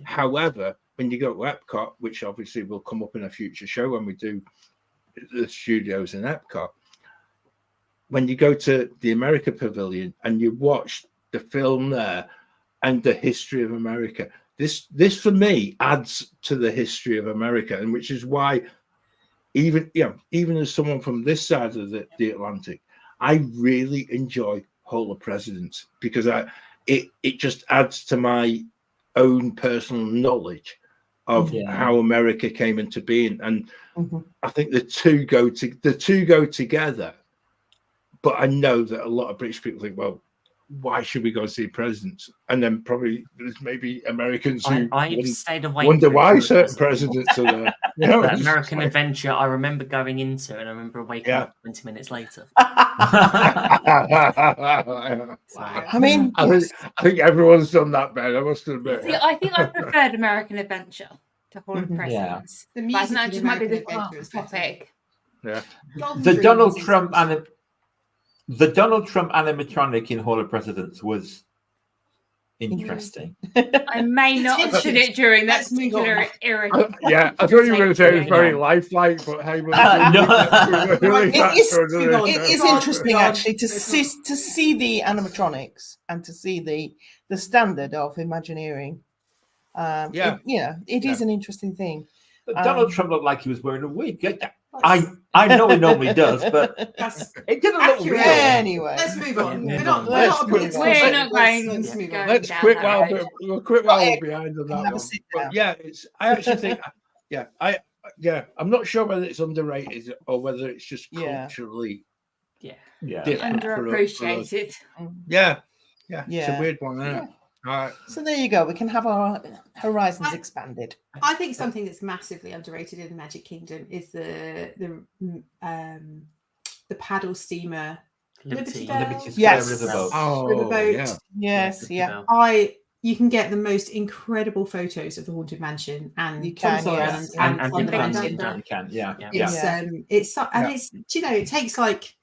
However, when you go to Epcot, which obviously will come up in a future show when we do the studios in Epcot. When you go to the America Pavilion and you watch the film there and the history of America, this for me adds to the history of America, and which is why even as someone from this side of the Atlantic, I really enjoy Hall of Presidents, because it just adds to my own personal knowledge of how America came into being, and I think the two go together. But I know that a lot of British people think, well, why should we go see presidents? And then probably there's maybe Americans who wonder why certain presidents are there. That American Adventure I remember going into, and I remember waking up 20 minutes later. I mean, I think everyone's done that, Ben. I must admit. See, I think I preferred American Adventure to Hall of Presidents. The but I think that just might be the topic. Yeah. The Donald Trump animatronic in Hall of Presidents was interesting. I may not have seen it during that particular era. I thought you were going to say it was very lifelike, but hey, it is interesting actually to see the animatronics and to see the standard of Imagineering. It is an interesting thing. But Donald Trump looked like he was wearing a wig. I know he normally does, but it didn't look real. Anyway, let's move on. We're not going. Let's quit while we're behind on that one. But I actually think, I'm not sure whether it's underrated or whether it's just culturally underappreciated. It's a weird one, isn't it? All right. So there you go. We can have our horizons expanded. I think something that's massively underrated in the Magic Kingdom is the paddle steamer, Liberty Square Riverboat. Riverboat. Yes. You can get the most incredible photos of the Haunted Mansion and you can, and it takes like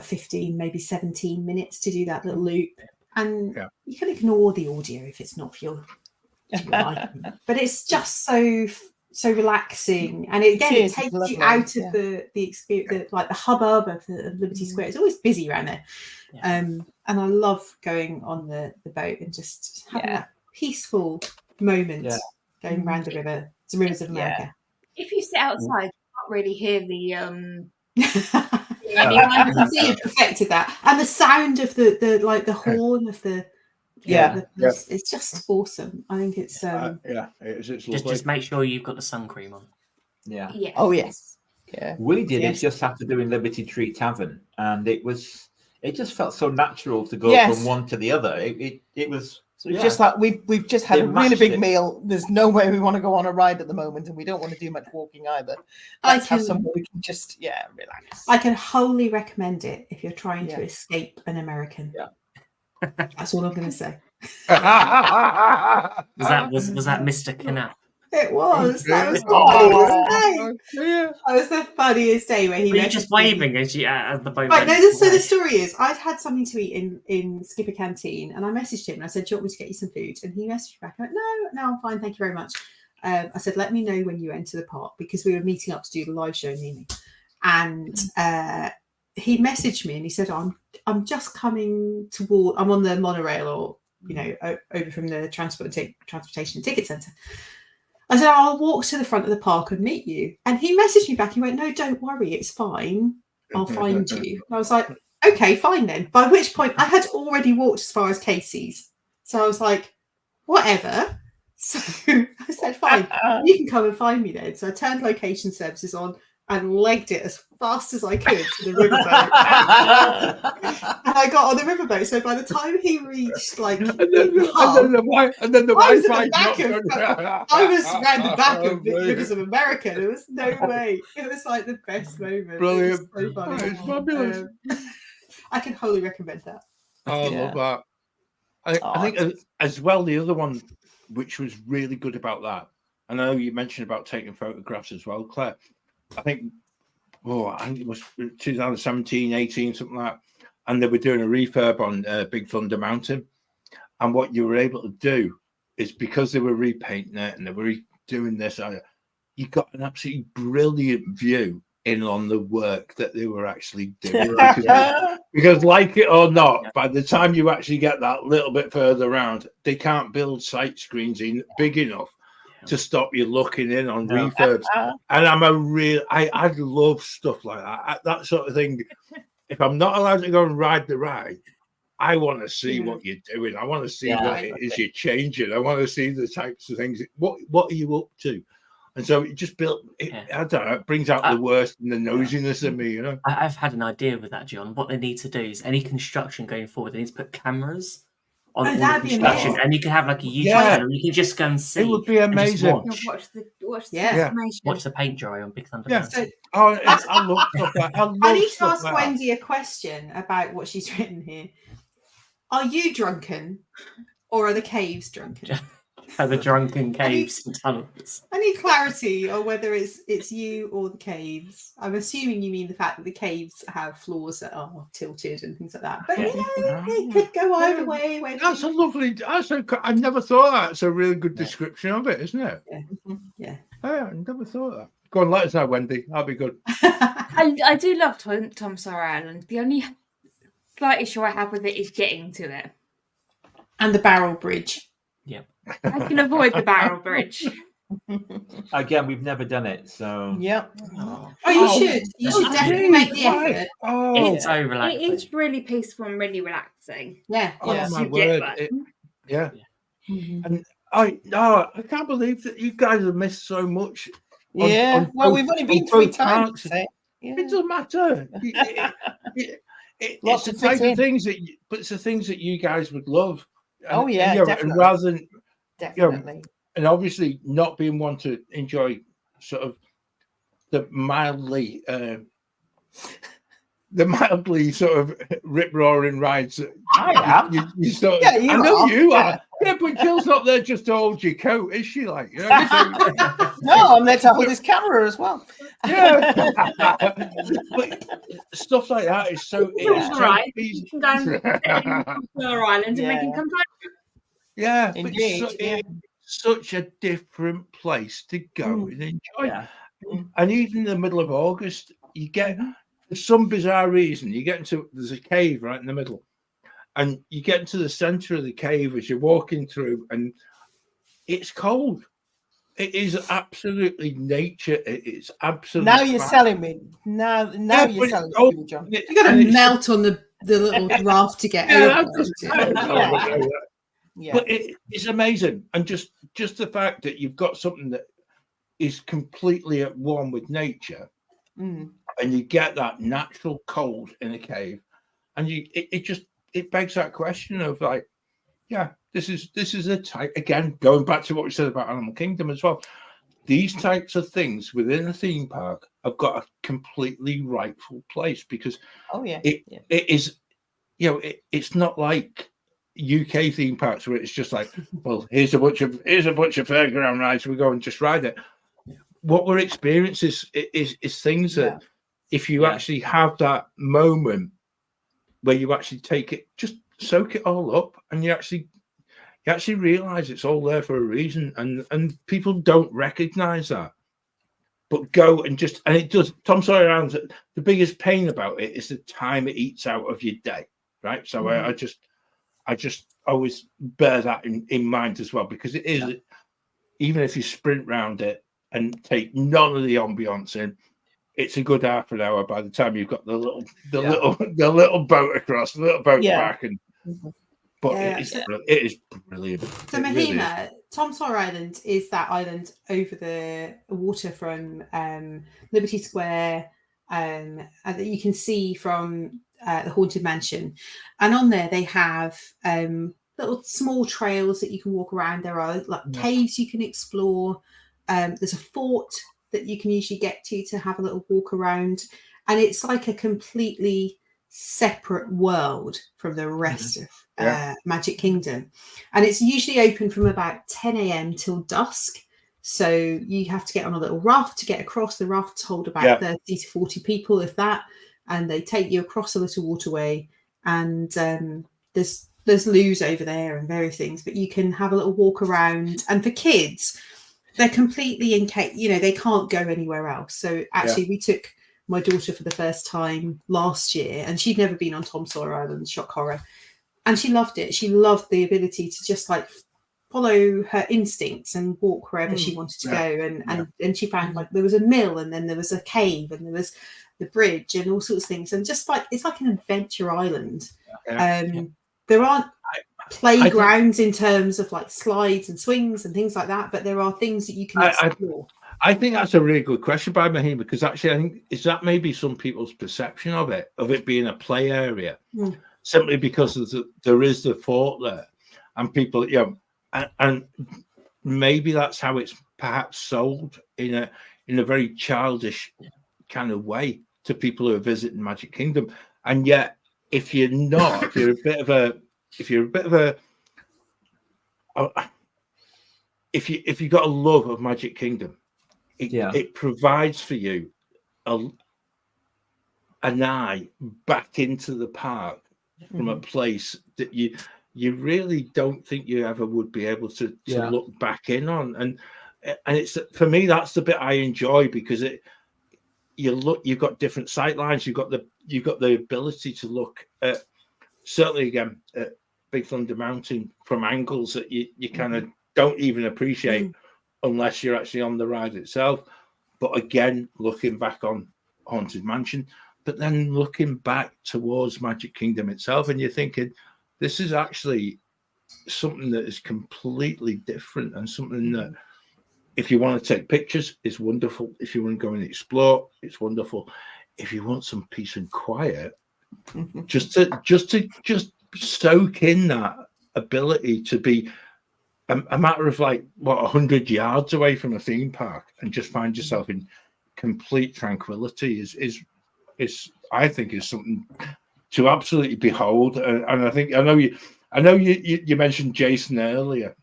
15, maybe 17 minutes to do that little loop. And you can ignore the audio if it's not for But it's just so relaxing, and it takes you out of the experience, like the hubbub of Liberty Square. It's always busy around there, and I love going on the boat and just having that peaceful moment going around the rivers of America. If you sit outside, you can't really hear the you perfected that, and the sound of the horn of the it's just awesome. I think it's it's just make sure you've got the sun cream on. Yes. Oh yes. Yeah. We did it just after doing Liberty Tree Tavern, and it just felt so natural to go from one to the other. It was just like we've just had a really big meal. There's no way we want to go on a ride at the moment, and we don't want to do much walking either. Let's have somewhere we can just relax. I can wholly recommend it if you're trying to escape an American. Yeah. That's all I'm going to say. Was that Mr. Knapp? It was. That was the funniest day where he was just waving as the boat. Right, so the story is, I'd had something to eat in Skipper Canteen, and I messaged him and I said, "Do you want me to get you some food?" And he messaged back, I went, "No, I'm fine, thank you very much." I said, "Let me know when you enter the park," because we were meeting up to do the live show in the evening. And he messaged me and he said, I'm just coming toward, I'm on the monorail, or over from the transportation ticket centre. I said, "I'll walk to the front of the park and meet you." And he messaged me back. He went, "No, don't worry, it's fine. I'll find you." And I was like, "Okay, fine then." By which point I had already walked as far as Casey's, so I was like, "Whatever." So I said, "Fine, you can come and find me then." So I turned location services on and legged it as fast as I could to the riverboat. And I got on the riverboat. So by the time he reached I was around the back of the Rivers of America. There was no way. It was like the best moment. Brilliant. It was so funny. It's fabulous. I can wholly recommend that. I love that. I think as well, the other one which was really good about that, I know you mentioned about taking photographs as well, Claire. I think it was 2017, 18, something like that. And they were doing a refurb on Big Thunder Mountain. And what you were able to do is, because they were repainting it and they were doing this, you got an absolutely brilliant view in on the work that they were actually doing. Because like it or not, by the time you actually get that little bit further around, they can't build sight screens big enough to stop you looking in on refurbs. And I love stuff like that. That sort of thing. If I'm not allowed to go and ride the ride, I want to see what you're doing. I want to see what it is you're changing. I want to see the types of things. What are you up to? And so it just I don't know, it brings out the worst and the nosiness of me, I've had an idea with that, John. What they need to do is, any construction going forward, they need to put cameras on all the construction, and you can have like a YouTube channel. You can just go and see. It would be amazing. Watch the watch the paint dry on Big Thunder. So, I love stuff like that. I need to ask Wendy a question about what she's written here. Are you drunken, or are the caves drunken? The drunken caves and tunnels. I need clarity on whether it's you or the caves. I'm assuming you mean the fact that the caves have floors that are tilted and things like that. But it could go either way. That's a lovely. I never thought that. It's a really good description of it, isn't it? Yeah. I never thought that. Go on, let us know, Wendy. That'll be good. I do love Tom Sawyer Island. The only slight issue I have with it is getting to it. And the barrel bridge. Yeah. I can avoid the barrel bridge. Again, we've never done it, so yeah. You should. You should definitely make the effort. It's so relaxing. It is really peaceful and really relaxing. Yeah. My word. And I can't believe that you guys have missed so much. Well, we've only been 3 times. It doesn't matter. It's the type of things it's the things that you guys would love. Definitely. And rather than definitely, and obviously not being one to enjoy sort of the mildly sort of rip roaring rides. I am. You sort of, I know you are. Yeah, but Jill's not there just to hold your coat, is she? Like, no, I'm there to hold his camera as well. Yeah, but stuff like that is so. It's right. You can go and Island and make him come back. Yeah, indeed. such a different place to go and enjoy. And even in the middle of August, you get, for some bizarre reason, you get into, there's a cave right in the middle, and you get into the center of the cave as you're walking through, and it's cold. It is absolutely nature. It's absolutely. Now you're selling me. Now you're selling me, John. You got to melt on the little raft to get over. But it's amazing, and just the fact that you've got something that is completely at one with nature, and you get that natural cold in a cave, and it begs that question of like, this is a type, again, going back to what we said about Animal Kingdom as well. These types of things within a theme park have got a completely rightful place, because it is, it's not like UK theme parks where it's just like, well, here's a bunch of fairground rides, we go and just ride it. What we're experiencing is things that if you actually have that moment where you actually take it, just soak it all up, and you actually realize it's all there for a reason, and people don't recognize that, but go and it does. Tom Sawyer Island's, the biggest pain about it is the time it eats out of your day, right? So I just always bear that in mind as well, because it is, even if you sprint round it and take none of the ambience in, it's a good half an hour by the time you've got the little boat across, the little boat back, and but it is brilliant. So Mahima, Tom Sawyer Island is that island over the water from Liberty Square, that you can see from the Haunted Mansion, and on there they have little small trails that you can walk around. There are like caves you can explore. There's a fort that you can usually get to have a little walk around, and it's like a completely separate world from the rest of Magic Kingdom, and it's usually open from about 10 a.m. till dusk, so you have to get on a little raft to get across. The rafts hold about 30 to 40 people, if that, and they take you across a little waterway, and there's loos over there and various things, but you can have a little walk around. And for kids, they're completely they can't go anywhere else. So actually we took my daughter for the first time last year, and she'd never been on Tom Sawyer Island Shock Horror, and she loved it. She loved the ability to just like follow her instincts and walk wherever she wanted to go. And she found like there was a mill, and then there was a cave, and there was the bridge, and all sorts of things. And just like, it's like an adventure island. There aren't playgrounds in terms of like slides and swings and things like that, but there are things that you can explore. I think that's a really good question by Mahima, because actually I think is that maybe some people's perception of it being a play area, simply because there is the fort there, and people, and maybe that's how it's perhaps sold in a very childish kind of way to people who are visiting Magic Kingdom. And yet, if you're a bit of a if you've got a love of Magic Kingdom, it provides for you an eye back into the park from a place that you really don't think you ever would be able to look back in on. And it's, for me, that's the bit I enjoy, because you've got different sight lines, you've got the ability to look at, certainly again, at Big Thunder Mountain from angles that you kind of don't even appreciate unless you're actually on the ride itself. But again, looking back on Haunted Mansion, but then looking back towards Magic Kingdom itself, and you're thinking, this is actually something that is completely different, and something that, if you want to take pictures, it's wonderful. If you want to go and explore, it's wonderful. If you want some peace and quiet, just soak in that ability to be a matter of like 100 yards away from a theme park, and just find yourself in complete tranquility is I think is something to absolutely behold. And I know you mentioned Jason earlier,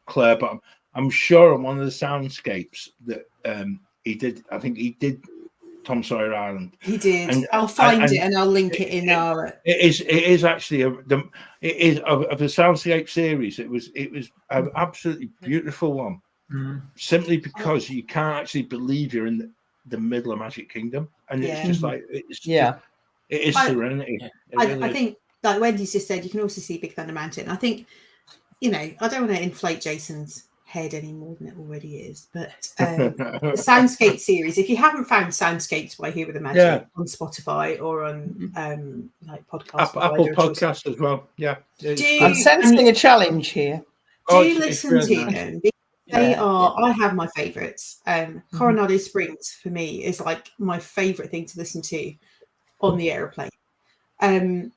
Claire, but I'm sure on one of the soundscapes that he did, I think he did Tom Sawyer Island. He did. And I'll find it and I'll link it in our. It is actually of the Soundscape series. It was an absolutely beautiful one. Simply because you can't actually believe you're in the middle of Magic Kingdom, and it's just like it is serenity. I think, like Wendy's just said, you can also see Big Thunder Mountain. I think, I don't want to inflate Jason's head any more than it already is, but the Soundscape series, if you haven't found Soundscapes by Here with the Magic on Spotify or on like podcasts, Apple Podcasts as well. I'm sensing a challenge here. Do listen to them. They are. I have my favourites. Coronado Springs for me is like my favourite thing to listen to on the aeroplane. And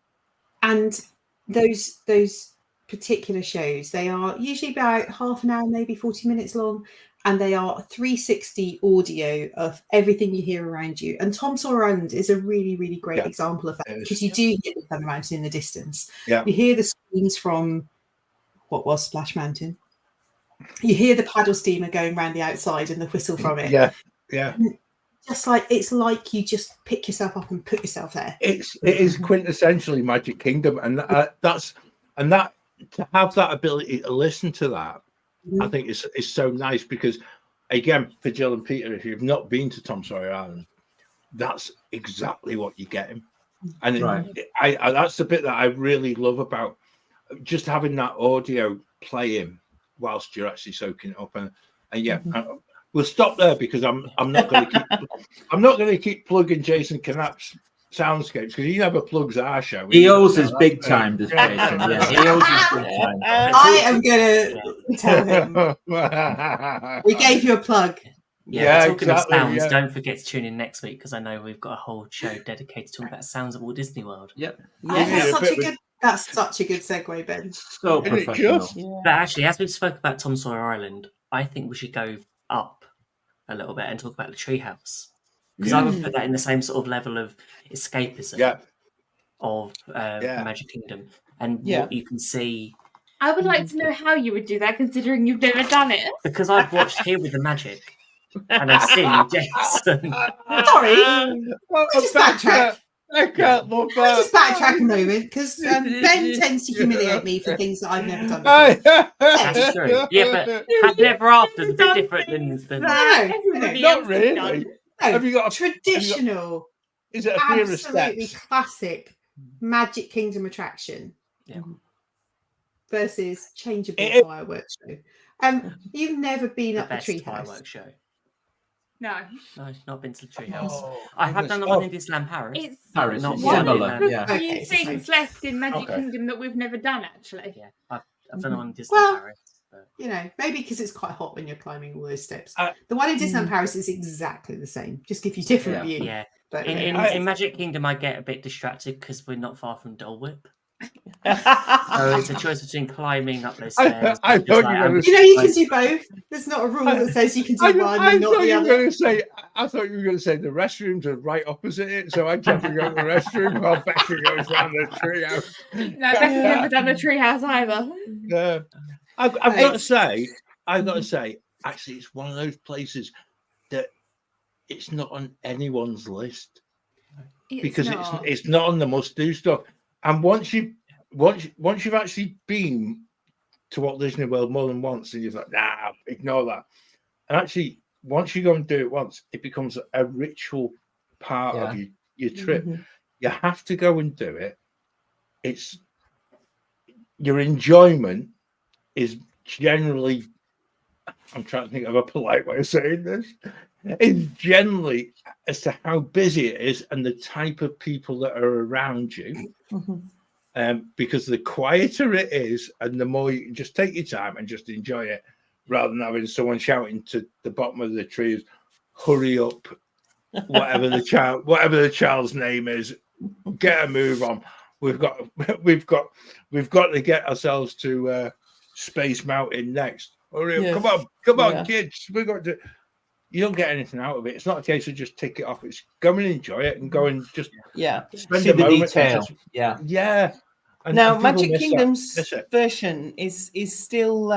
those particular shows, they are usually about half an hour, maybe 40 minutes long, and they are 360 audio of everything you hear around you. And Tom Sawyer Island is a really, really great example of that, because you do hear the Thunder Mountain in the distance. You hear the screams from what was Splash Mountain. You hear the paddle steamer going around the outside and the whistle from it. Just like it's like you just pick yourself up and put yourself there. It is quintessentially Magic Kingdom, and that to have that ability to listen to that, I think is so nice, because again, for Jill and Peter, if you've not been to Tom Sawyer Island, that's exactly what you're getting. And that's the bit that I really love about just having that audio playing whilst you're actually soaking it up. And we'll stop there, because I'm not going to keep plugging Jason Knapp's Soundscapes, because he never plugs our show. He owes us big time, does Jason? He owes us big time. I am going to tell him. We gave you a plug. Talking of sounds, don't forget to tune in next week, because I know we've got a whole show dedicated to talking about sounds of Walt Disney World. That's such a good segue, Ben. So professional. But actually, as we spoke about Tom Sawyer Island, I think we should go up a little bit and talk about the treehouse, because I would put that in the same sort of level of escapism of Magic Kingdom, and what you can see. I would like to know how you would do that, considering you've never done it. Because I've watched Here with the Magic, and I've seen Jason. Sorry, just backtrack. I can't look back. Let's just backtrack a moment, because Ben tends to humiliate me for things that I've never done before. That's true. Yeah, but Happily Ever After is a bit different than not really. No, have you got a traditional? Is it a fear of absolutely steps? Classic Magic Kingdom attraction versus changeable fireworks show. You've never been up the treehouse fireworks show. No, I've not been to the treehouse. I have done the one in Disneyland Paris. It's Paris, not similar. There's a few things left in Magic Kingdom that we've never done, actually. Yeah, I've done the one in Disneyland Paris. But... maybe because it's quite hot when you're climbing all those steps. The one in Disneyland Paris is exactly the same. Just give you different view. Yeah. But in Magic Kingdom, I get a bit distracted because we're not far from Dole Whip. So it's a choice between climbing up those stairs. I thought you can do both. There's not a rule that says you can do one and not the other. I thought you were going to say the restrooms are right opposite it, so I jump and go to the restroom while Becky goes down the treehouse. No, Becky's never done the treehouse either. Yeah, I've got to say, actually, it's one of those places that it's not on anyone's list because it's not on the must-do stuff. And once you've actually been to Walt Disney World more than once, and you're like, nah, ignore that. And actually, once you go and do it once, it becomes a ritual part of your trip. You have to go and do it. It's your enjoyment is generally, I'm trying to think of a polite way of saying this, is generally as to how busy it is and the type of people that are around you. Because the quieter it is and the more you can just take your time and just enjoy it, rather than having someone shouting to the bottom of the trees, hurry up, whatever the child's name is, get a move on. We've got to get ourselves to Space Mountain next. Hurry up, come on, kids. We got to. You don't get anything out of it. It's not a case of just tick it off. It's go and enjoy it and go and just spend a moment. Yeah. And now, Magic Kingdom's version is still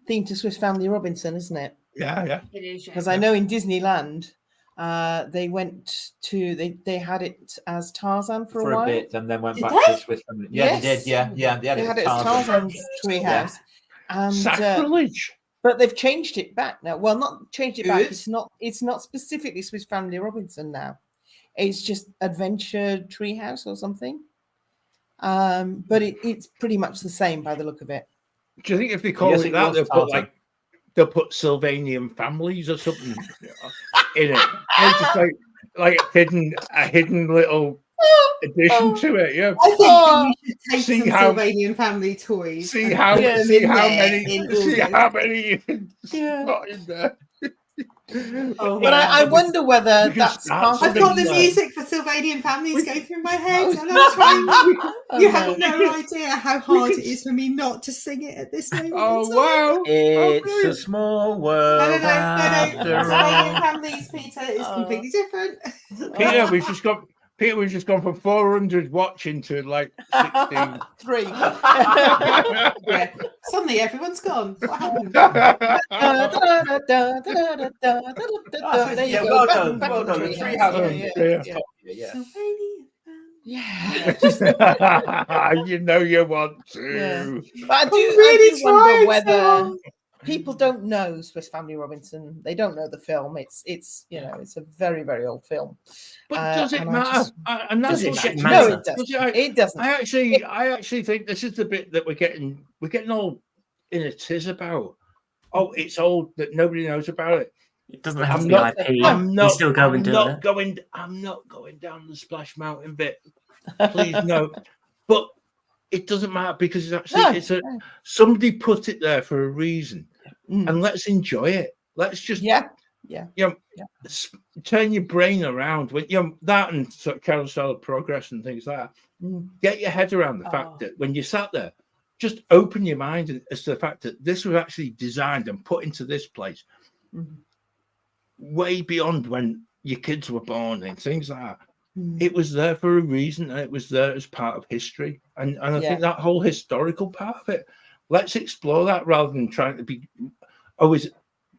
themed to Swiss Family Robinson, isn't it? Yeah. It is. Because I know in Disneyland, They went to they had it as Tarzan for a while. bit, and then went Did back they? to Swiss Family. Yeah, Yes. they did. Yeah. They They had it as Tarzan's treehouse, and Sacrilege. but they've changed it back now. Well, not changed it back. Good. It's not specifically Swiss Family Robinson now. It's just Adventure Treehouse or something. But it's pretty much the same by the look of it. Do you think if they call it that, they'll put Sylvanian families or something in it? It's just like a hidden little addition to it. Yeah, I think you should take some Sylvanian family toys. See how many you can put in there. But I wonder whether that's part I've got the music for Sylvanian families going through my head, and I'm trying. You have no idea how hard it is for me not to sing it at this moment. Oh wow! It's a small world. No. Sylvanian families, Peter, is completely different. Peter, we've just gone from 400 watching to like 16. 3. Yeah. Suddenly everyone's gone. What happened? There you go. Well done. The treehouse. Yeah. You know you want to. But I do wonder whether people don't know Swiss Family Robinson. They don't know the film. It's it's a very, very old film. But does it matter? No, it doesn't. It doesn't. I actually think this is the bit that we're getting all in a tiz about. Oh, it's old that nobody knows about it. It doesn't have to be IP. I'm not going down the Splash Mountain bit. Please no. But it doesn't matter because it's actually somebody put it there for a reason, and let's enjoy it. Let's just turn your brain around when that and sort of carousel of progress and things like that. Get your head around the fact that when you sat there, just open your mind as to the fact that this was actually designed and put into this place way beyond when your kids were born and things like that. It was there for a reason, and it was there as part of history. And I think that whole historical part of it, let's explore that rather than trying to be always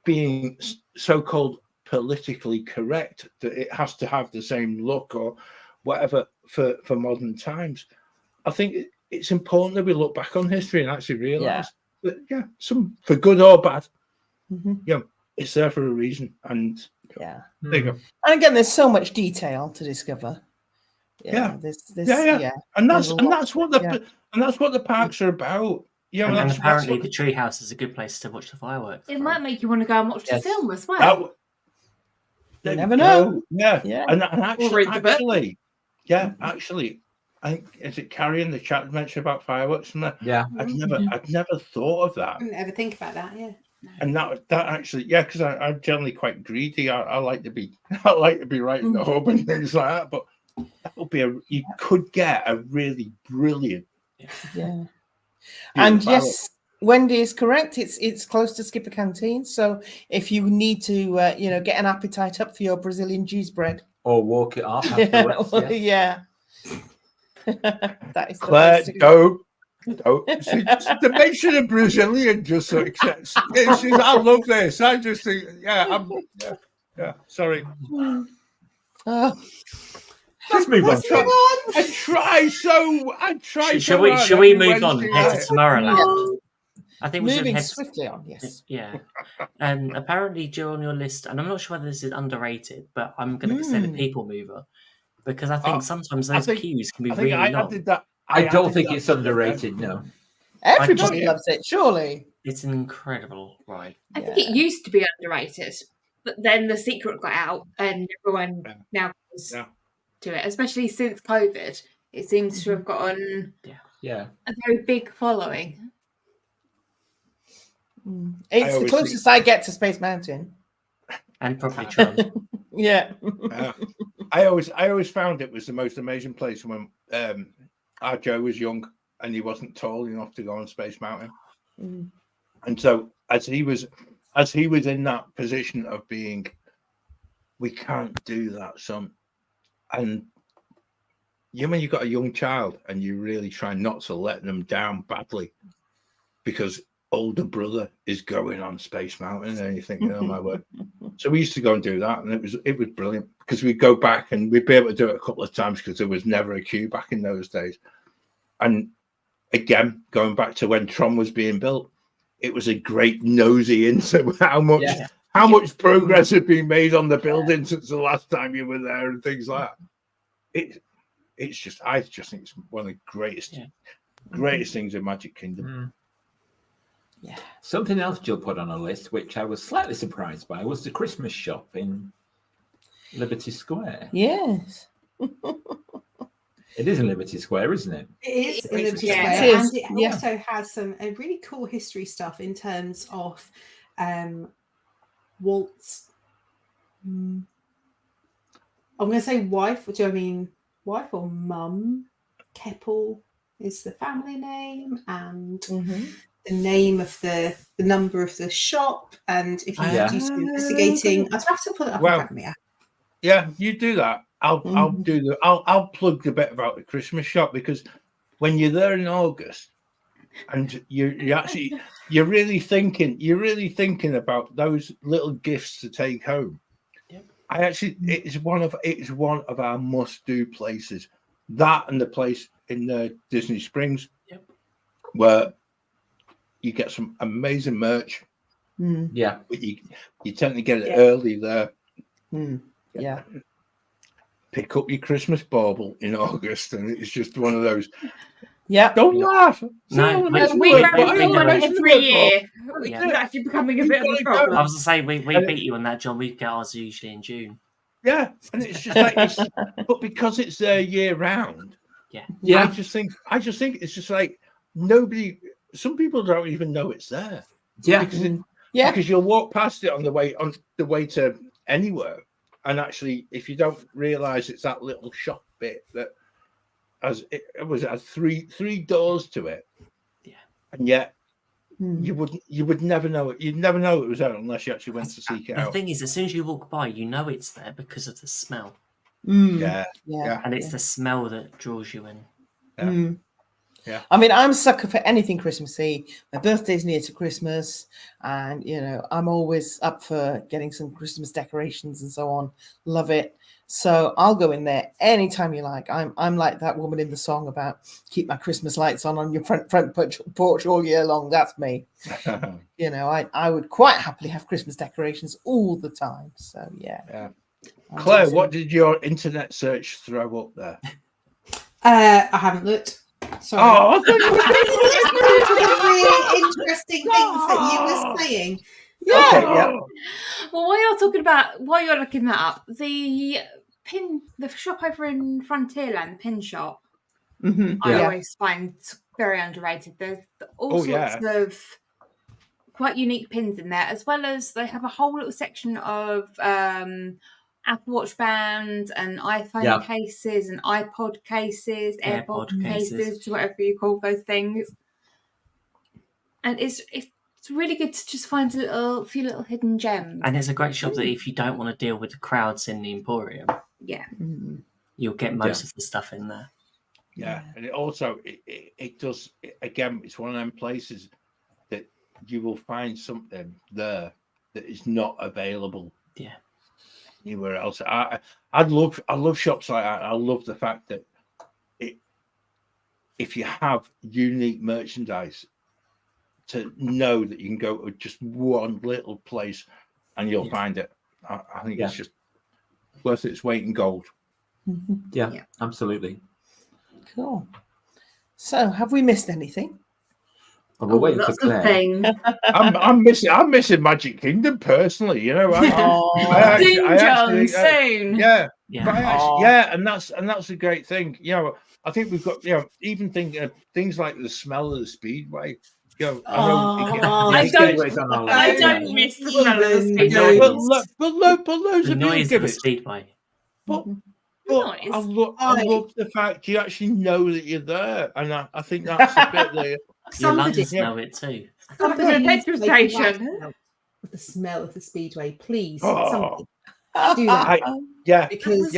being so-called politically correct that it has to have the same look or whatever for modern times. I think it's important that we look back on history and actually realize that, some for good or bad, it's there for a reason. And there you go. And again, there's so much detail to discover. And that's what the parks are about. And apparently the treehouse is a good place to watch the fireworks. It might make you want to go and watch the film as well. You never know. And actually, I think is it Carrie in the chat mentioned about fireworks and that? Yeah. I'd never thought of that. I didn't ever think about that. Yeah. And that actually, because I'm generally quite greedy. I like to be right in the hub and things like that. But that would be you could get a really brilliant. And yes, Wendy is correct. It's close to Skipper Canteen. So if you need to, get an appetite up for your Brazilian cheese bread or walk it off afterwards, that is Claire. The mention of Brazilian just so accepts. I love this. I just think, sorry. Let's move on. I try. Shall we move on and head to Tomorrowland? I think we should head swiftly on. Yes. Yeah. Apparently, Joe, on your list, and I'm not sure whether this is underrated, but I'm going to consider People Mover because I think sometimes those queues can be really long. I don't think it's underrated. No. Everybody loves it. Surely. It's an incredible ride. I think it used to be underrated, but then The Secret got out, and everyone now goes to it. Especially since COVID, it seems to have gotten a very big following. It's the closest I get to Space Mountain, and probably Tron. I always found it was the most amazing place when our Joe was young and he wasn't tall enough to go on Space Mountain, and so as he was in that position of being, we can't do that, son, and when you've got a young child and you really try not to let them down badly, because older brother is going on Space Mountain, and you think, oh my word. So we used to go and do that, and it was brilliant because we'd go back and we'd be able to do it a couple of times because there was never a queue back in those days. And again, going back to when Tron was being built, it was a great nosy into how much progress had been made on the building since the last time you were there and things like that. I just think it's one of the greatest things in Magic Kingdom. Yeah. Something else Jill put on a list, which I was slightly surprised by, was the Christmas shop in Liberty Square. Yes. It is in Liberty Square, isn't it? It is in Liberty Square, and it also has some really cool history stuff in terms of Walt's. I'm going to say wife. Do I mean wife or mum? Keppel is the family name, and the name of the number of the shop. And if you do some investigating, I'd have to put it up in front of me. Yeah, you do that. I'll plug the bit about the Christmas shop, because when you're there in August and you're really thinking about those little gifts to take home. Yep. It's one of our must-do places. That and the place in Disney Springs, where you get some amazing merch. Yeah, but you tend to get it early there. Yeah. Pick up your Christmas bauble in August, and it's just one of those. Yeah. Don't laugh. No, we go one every year. It's actually becoming a bit of a problem. I was to say we beat you on that, John. We get ours usually in June. Yeah, and it's just like, but because it's there year round. Yeah. I just think it's just like nobody. Some people don't even know it's there. Yeah, because you'll walk past it on the way to anywhere. And actually, if you don't realise it's that little shop bit that has three doors to it, and yet you would never know it. You'd never know it was there unless you actually went to seek it out. The thing is, as soon as you walk by, you know it's there because of the smell. Yeah, and it's the smell that draws you in. Yeah. I mean, I'm a sucker for anything Christmassy. My birthday's near to Christmas, and I'm always up for getting some Christmas decorations and so on. Love it. So I'll go in there anytime you like. I'm like that woman in the song about keep my Christmas lights on your front porch all year long. That's me. I would quite happily have Christmas decorations all the time. So yeah. Claire, what did your internet search throw up there? I haven't looked. Sorry. Oh, really interesting things that you were saying. Yeah. Okay, yeah. Well, while you're looking that up, the shop over in Frontierland, the pin shop, I always find very underrated. There's all sorts of quite unique pins in there, as well as they have a whole little section of Apple Watch bands and iPhone cases and iPod cases, AirPod cases, whatever you call those things. And it's really good to just find a few little hidden gems. And it's a great shop that if you don't want to deal with the crowds in the Emporium, you'll get most of the stuff in there. Yeah, and it also it does again. It's one of them places that you will find something there that is not available. Yeah. Anywhere else. I love shops like that. I love the fact that if you have unique merchandise, to know that you can go to just one little place and you'll find it. I think it's just worth its weight in gold. Yeah, absolutely. Cool. So, have we missed anything? Well, we're waiting for Claire. I'm missing Magic Kingdom personally. Soon. Yeah. And that's a great thing. I think we've got even things like the smell of the Speedway. I don't miss the smell of the Speedway. But loads of people give it Speedway. But I love the fact you actually know that you're there, and I think that's a bit there. Your Londoners know it too. Petrol station. The smell of the Speedway, please. Oh. Do that. Because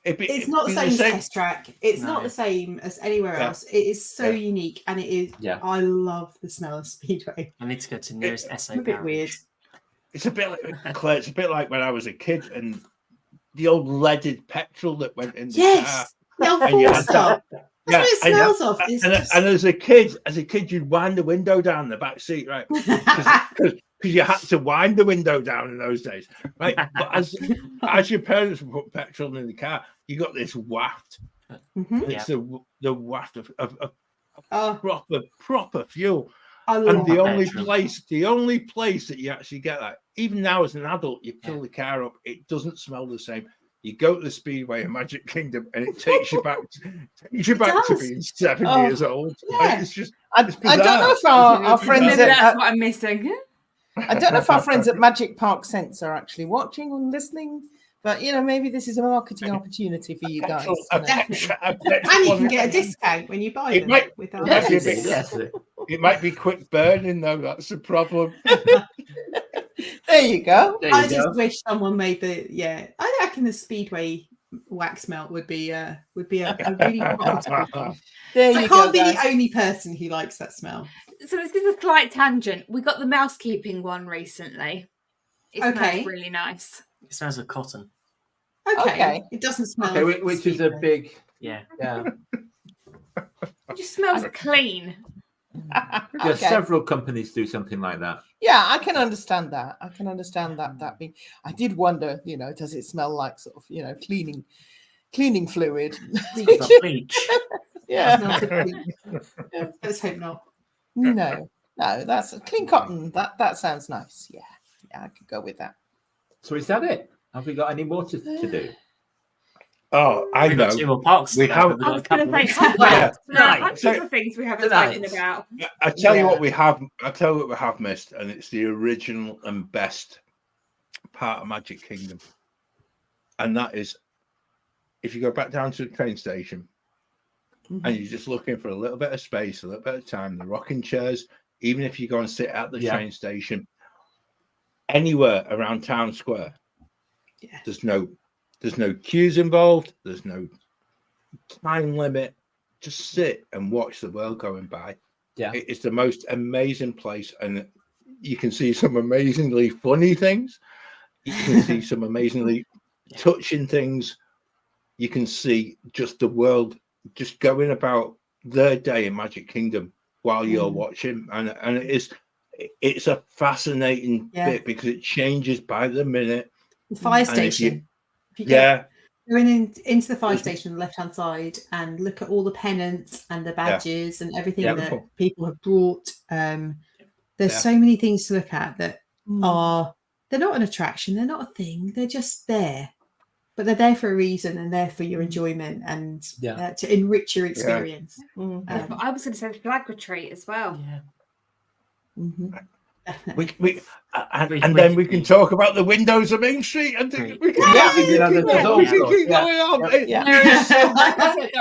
It's not the same as Test Track. It's not the same as anywhere else. It is so unique, and it is. Yeah. I love the smell of Speedway. I need to go to nearest SO. A bit weird. It's a bit like Claire. It's a bit like when I was a kid and the old leaded petrol that went in the car. The old Forster. That's what it smells of. And as a kid, you'd wind the window down the back seat, right? Because you had to wind the window down in those days, right? But as your parents would put petrol in the car, you got this waft. It's the waft of proper fuel. And the only place that you actually get that, even now as an adult, you fill the car up, it doesn't smell the same. You go to the Speedway in Magic Kingdom, and it takes you back to being 7 years old. Yeah. Like, it's just. I don't know if our friends. That's what I'm missing. I don't know if our friends at Magic Park Sense are actually watching or listening, but maybe this is a marketing opportunity for you guys. Definitely. And you can get a discount when you buy them. It might be quick burning though. That's the problem. There you go. I just wish someone made I reckon the Speedway wax melt would be a really profitable one. I can't be the only person who likes that smell. So this is a slight tangent. We got the mousekeeping one recently. It smells really nice. It smells of cotton. Okay. It doesn't smell. Okay, which is a big. Yeah. It just smells clean. Yeah, several companies do something like that. Yeah, I can understand that. That being. I did wonder, does it smell like sort of, cleaning fluid? Bleach. Yeah. Let's hope not. No, that's clean cotton. That sounds nice. Yeah, I could go with that. So is that it? Have we got any more to do? Oh, I know. Got 2 more parks. We have. I was going to say, hundreds of things we haven't spoken about. I tell you what we have. I tell you what we have missed, and it's the original and best part of Magic Kingdom, and that is if you go back down to the train station, and you're just looking for a little bit of space, a little bit of time, the rocking chairs. Even if you go and sit at the train station, anywhere around Town Square, there's no queues involved. There's no time limit. Just sit and watch the world going by. Yeah, it's the most amazing place, and you can see some amazingly funny things. You can see some amazingly touching things. You can see just the world just going about their day in Magic Kingdom while you're watching, and it's a fascinating bit because it changes by the minute. The fire station. If you go into the fire station on the left-hand side and look at all the pennants and the badges and everything that people have brought, there's so many things to look at that they're not an attraction, they're not a thing, they're just there. But they're there for a reason and there for your enjoyment and to enrich your experience. I was going to say the flag retreat as well. We then we can talk about the windows of Main Street and we can There are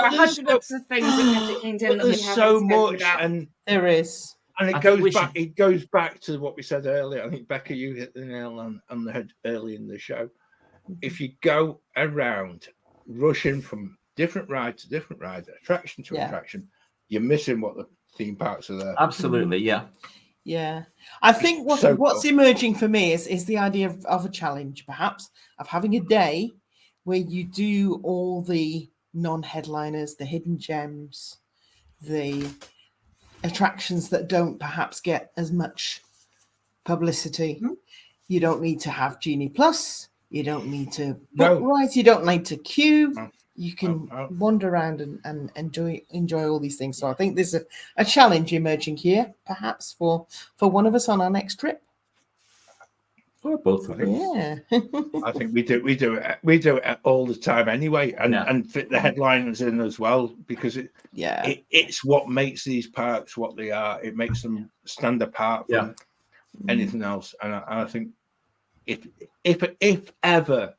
hundreds of things in Magic Kingdom that we haven't so much about. and there is. And it goes back to what we said earlier. I think Becca, you hit the nail on the head early in the show. If you go around rushing from different ride to different ride, attraction to attraction, you're missing what the theme parks are there. Absolutely, Yeah, I think what's emerging for me is the idea of a challenge, perhaps, of having a day where you do all the non-headliners, the hidden gems, the attractions that don't perhaps get as much publicity. You don't need to have Genie Plus. You don't need to book rides. You don't need to queue. You can wander around and enjoy all these things. So I think there's a challenge emerging here, perhaps for one of us on our next trip. Or both of us. Yeah. I think we do it all the time anyway, and fit the headliners in as well because it's what makes these parks what they are. It makes them stand apart from anything else. And I think if ever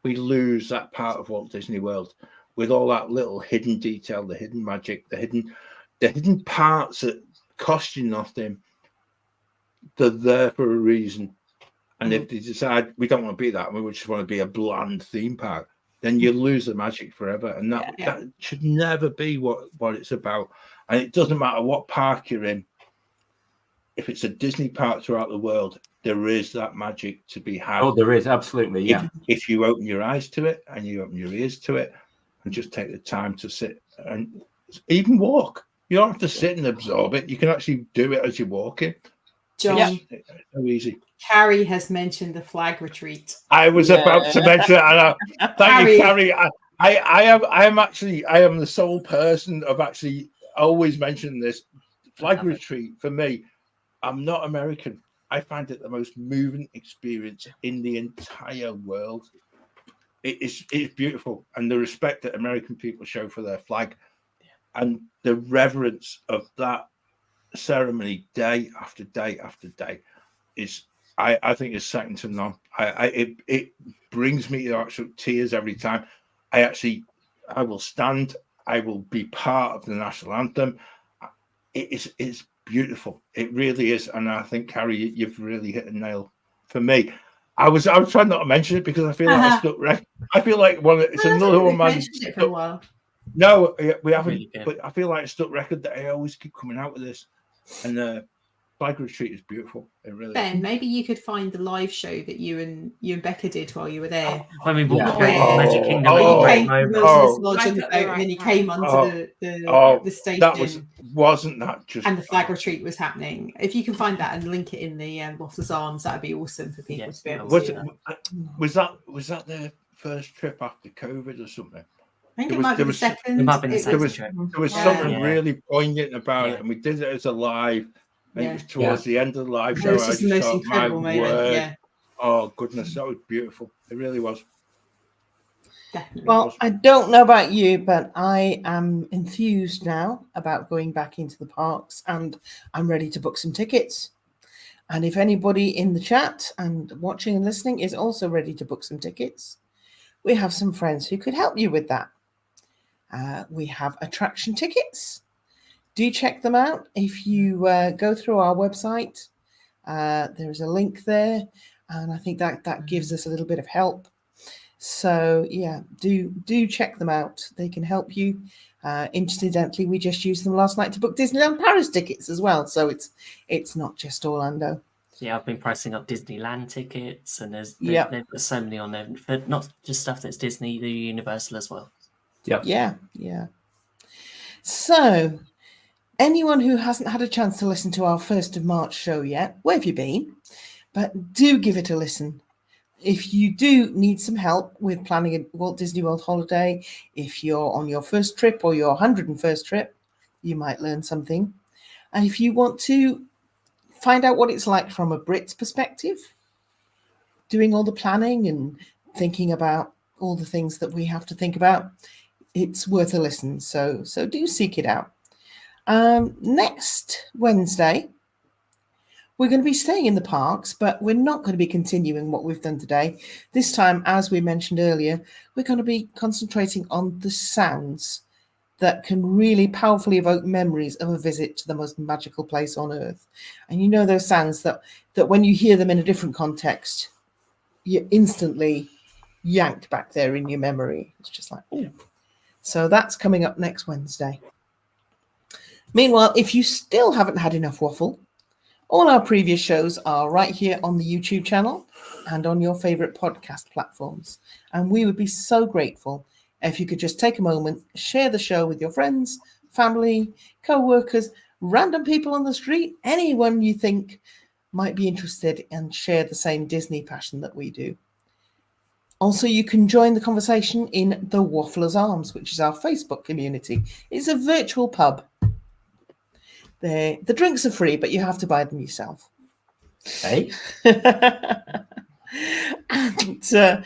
we lose that part of Walt Disney World with all that little hidden detail, the hidden magic, the hidden parts that cost you nothing, they're there for a reason. And if they decide we don't want to be that, we just want to be a bland theme park, then you lose the magic forever. And that should never be what it's about. And it doesn't matter what park you're in. If it's a Disney park throughout the world, there is that magic to be had. Oh, there is, absolutely, yeah. If you open your eyes to it and you open your ears to it and just take the time to sit and even walk. You don't have to sit and absorb it. You can actually do it as you're walking. John, it's so easy. Carrie has mentioned the flag retreat. I was about to mention it. Thank you, Carrie. I am the sole person of actually always mentioning this flag retreat. For me, I'm not American. I find it the most moving experience in the entire world. It's beautiful, and the respect that American people show for their flag, and the reverence of that ceremony day after day after day is, I think, is second to none. It brings me to actual tears every time. I will stand. I will be part of the national anthem. It's beautiful. It really is. And I think, Carrie, you've really hit a nail for me. I was trying not to mention it because I feel like I stuck. I feel like it's another one. Mentioned it for a while. No, we haven't. Really, but I feel like it's stuck record that I always keep coming out with this. And flag retreat is beautiful. It really. Ben, maybe you could find the live show that you and Becca did while you were there. When we walked around Magic Kingdom, and then you came onto the station. Wasn't that just? And the flag retreat was happening. If you can find that and link it in the Waffles Arms, that would be awesome for people to be able to see that. Was that their first trip after COVID or something? I think it might be the second. It might be the second trip. There was something really poignant about it, and we did it as a live. And it was towards the end of the live show. It was just the most incredible moment. Yeah. Oh goodness, that was beautiful. It really was. Definitely. Well, I don't know about you, but I am enthused now about going back into the parks, and I'm ready to book some tickets. And if anybody in the chat and watching and listening is also ready to book some tickets, we have some friends who could help you with that. We have attraction tickets. Do check them out. If you go through our website, there is a link there, and I think that gives us a little bit of help. So yeah, do check them out. They can help you. Incidentally, we just used them last night to book Disneyland Paris tickets as well. So it's not just Orlando. Yeah, I've been pricing up Disneyland tickets, and they've got so many on there. For not just stuff that's Disney, the Universal as well. Yeah. So, anyone who hasn't had a chance to listen to our 1st of March show yet, where have you been? But do give it a listen. If you do need some help with planning a Walt Disney World holiday, if you're on your first trip or your 101st trip, you might learn something. And if you want to find out what it's like from a Brit's perspective, doing all the planning and thinking about all the things that we have to think about, it's worth a listen. So do seek it out. Next Wednesday, we're going to be staying in the parks, but we're not going to be continuing what we've done today. This time, as we mentioned earlier, we're going to be concentrating on the sounds that can really powerfully evoke memories of a visit to the most magical place on earth. And you know those sounds that when you hear them in a different context, you're instantly yanked back there in your memory. It's just like, ooh. So that's coming up next Wednesday. Meanwhile, if you still haven't had enough waffle, all our previous shows are right here on the YouTube channel and on your favorite podcast platforms. And we would be so grateful if you could just take a moment, share the show with your friends, family, co-workers, random people on the street, anyone you think might be interested and share the same Disney passion that we do. Also, you can join the conversation in the Wafflers Arms, which is our Facebook community. It's a virtual pub. The drinks are free, but you have to buy them yourself. Hey. And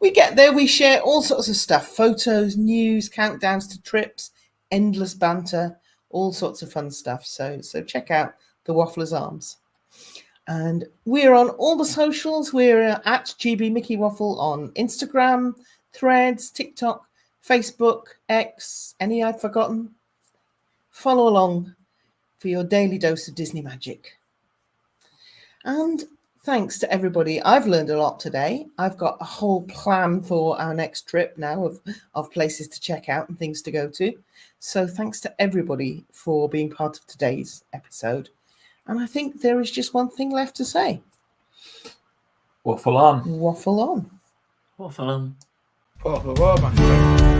we get there. We share all sorts of stuff: photos, news, countdowns to trips, endless banter, all sorts of fun stuff. So check out the Wafflers Arms. And we're on all the socials. We're at GB Mickey Waffle on Instagram, Threads, TikTok, Facebook, X. Any I've forgotten? Follow along for your daily dose of Disney magic. And thanks to everybody. I've learned a lot today. I've got a whole plan for our next trip now of places to check out and things to go to. So thanks to everybody for being part of today's episode. And I think there is just one thing left to say. Waffle on. Waffle on. Waffle on. Waffle on, my friend.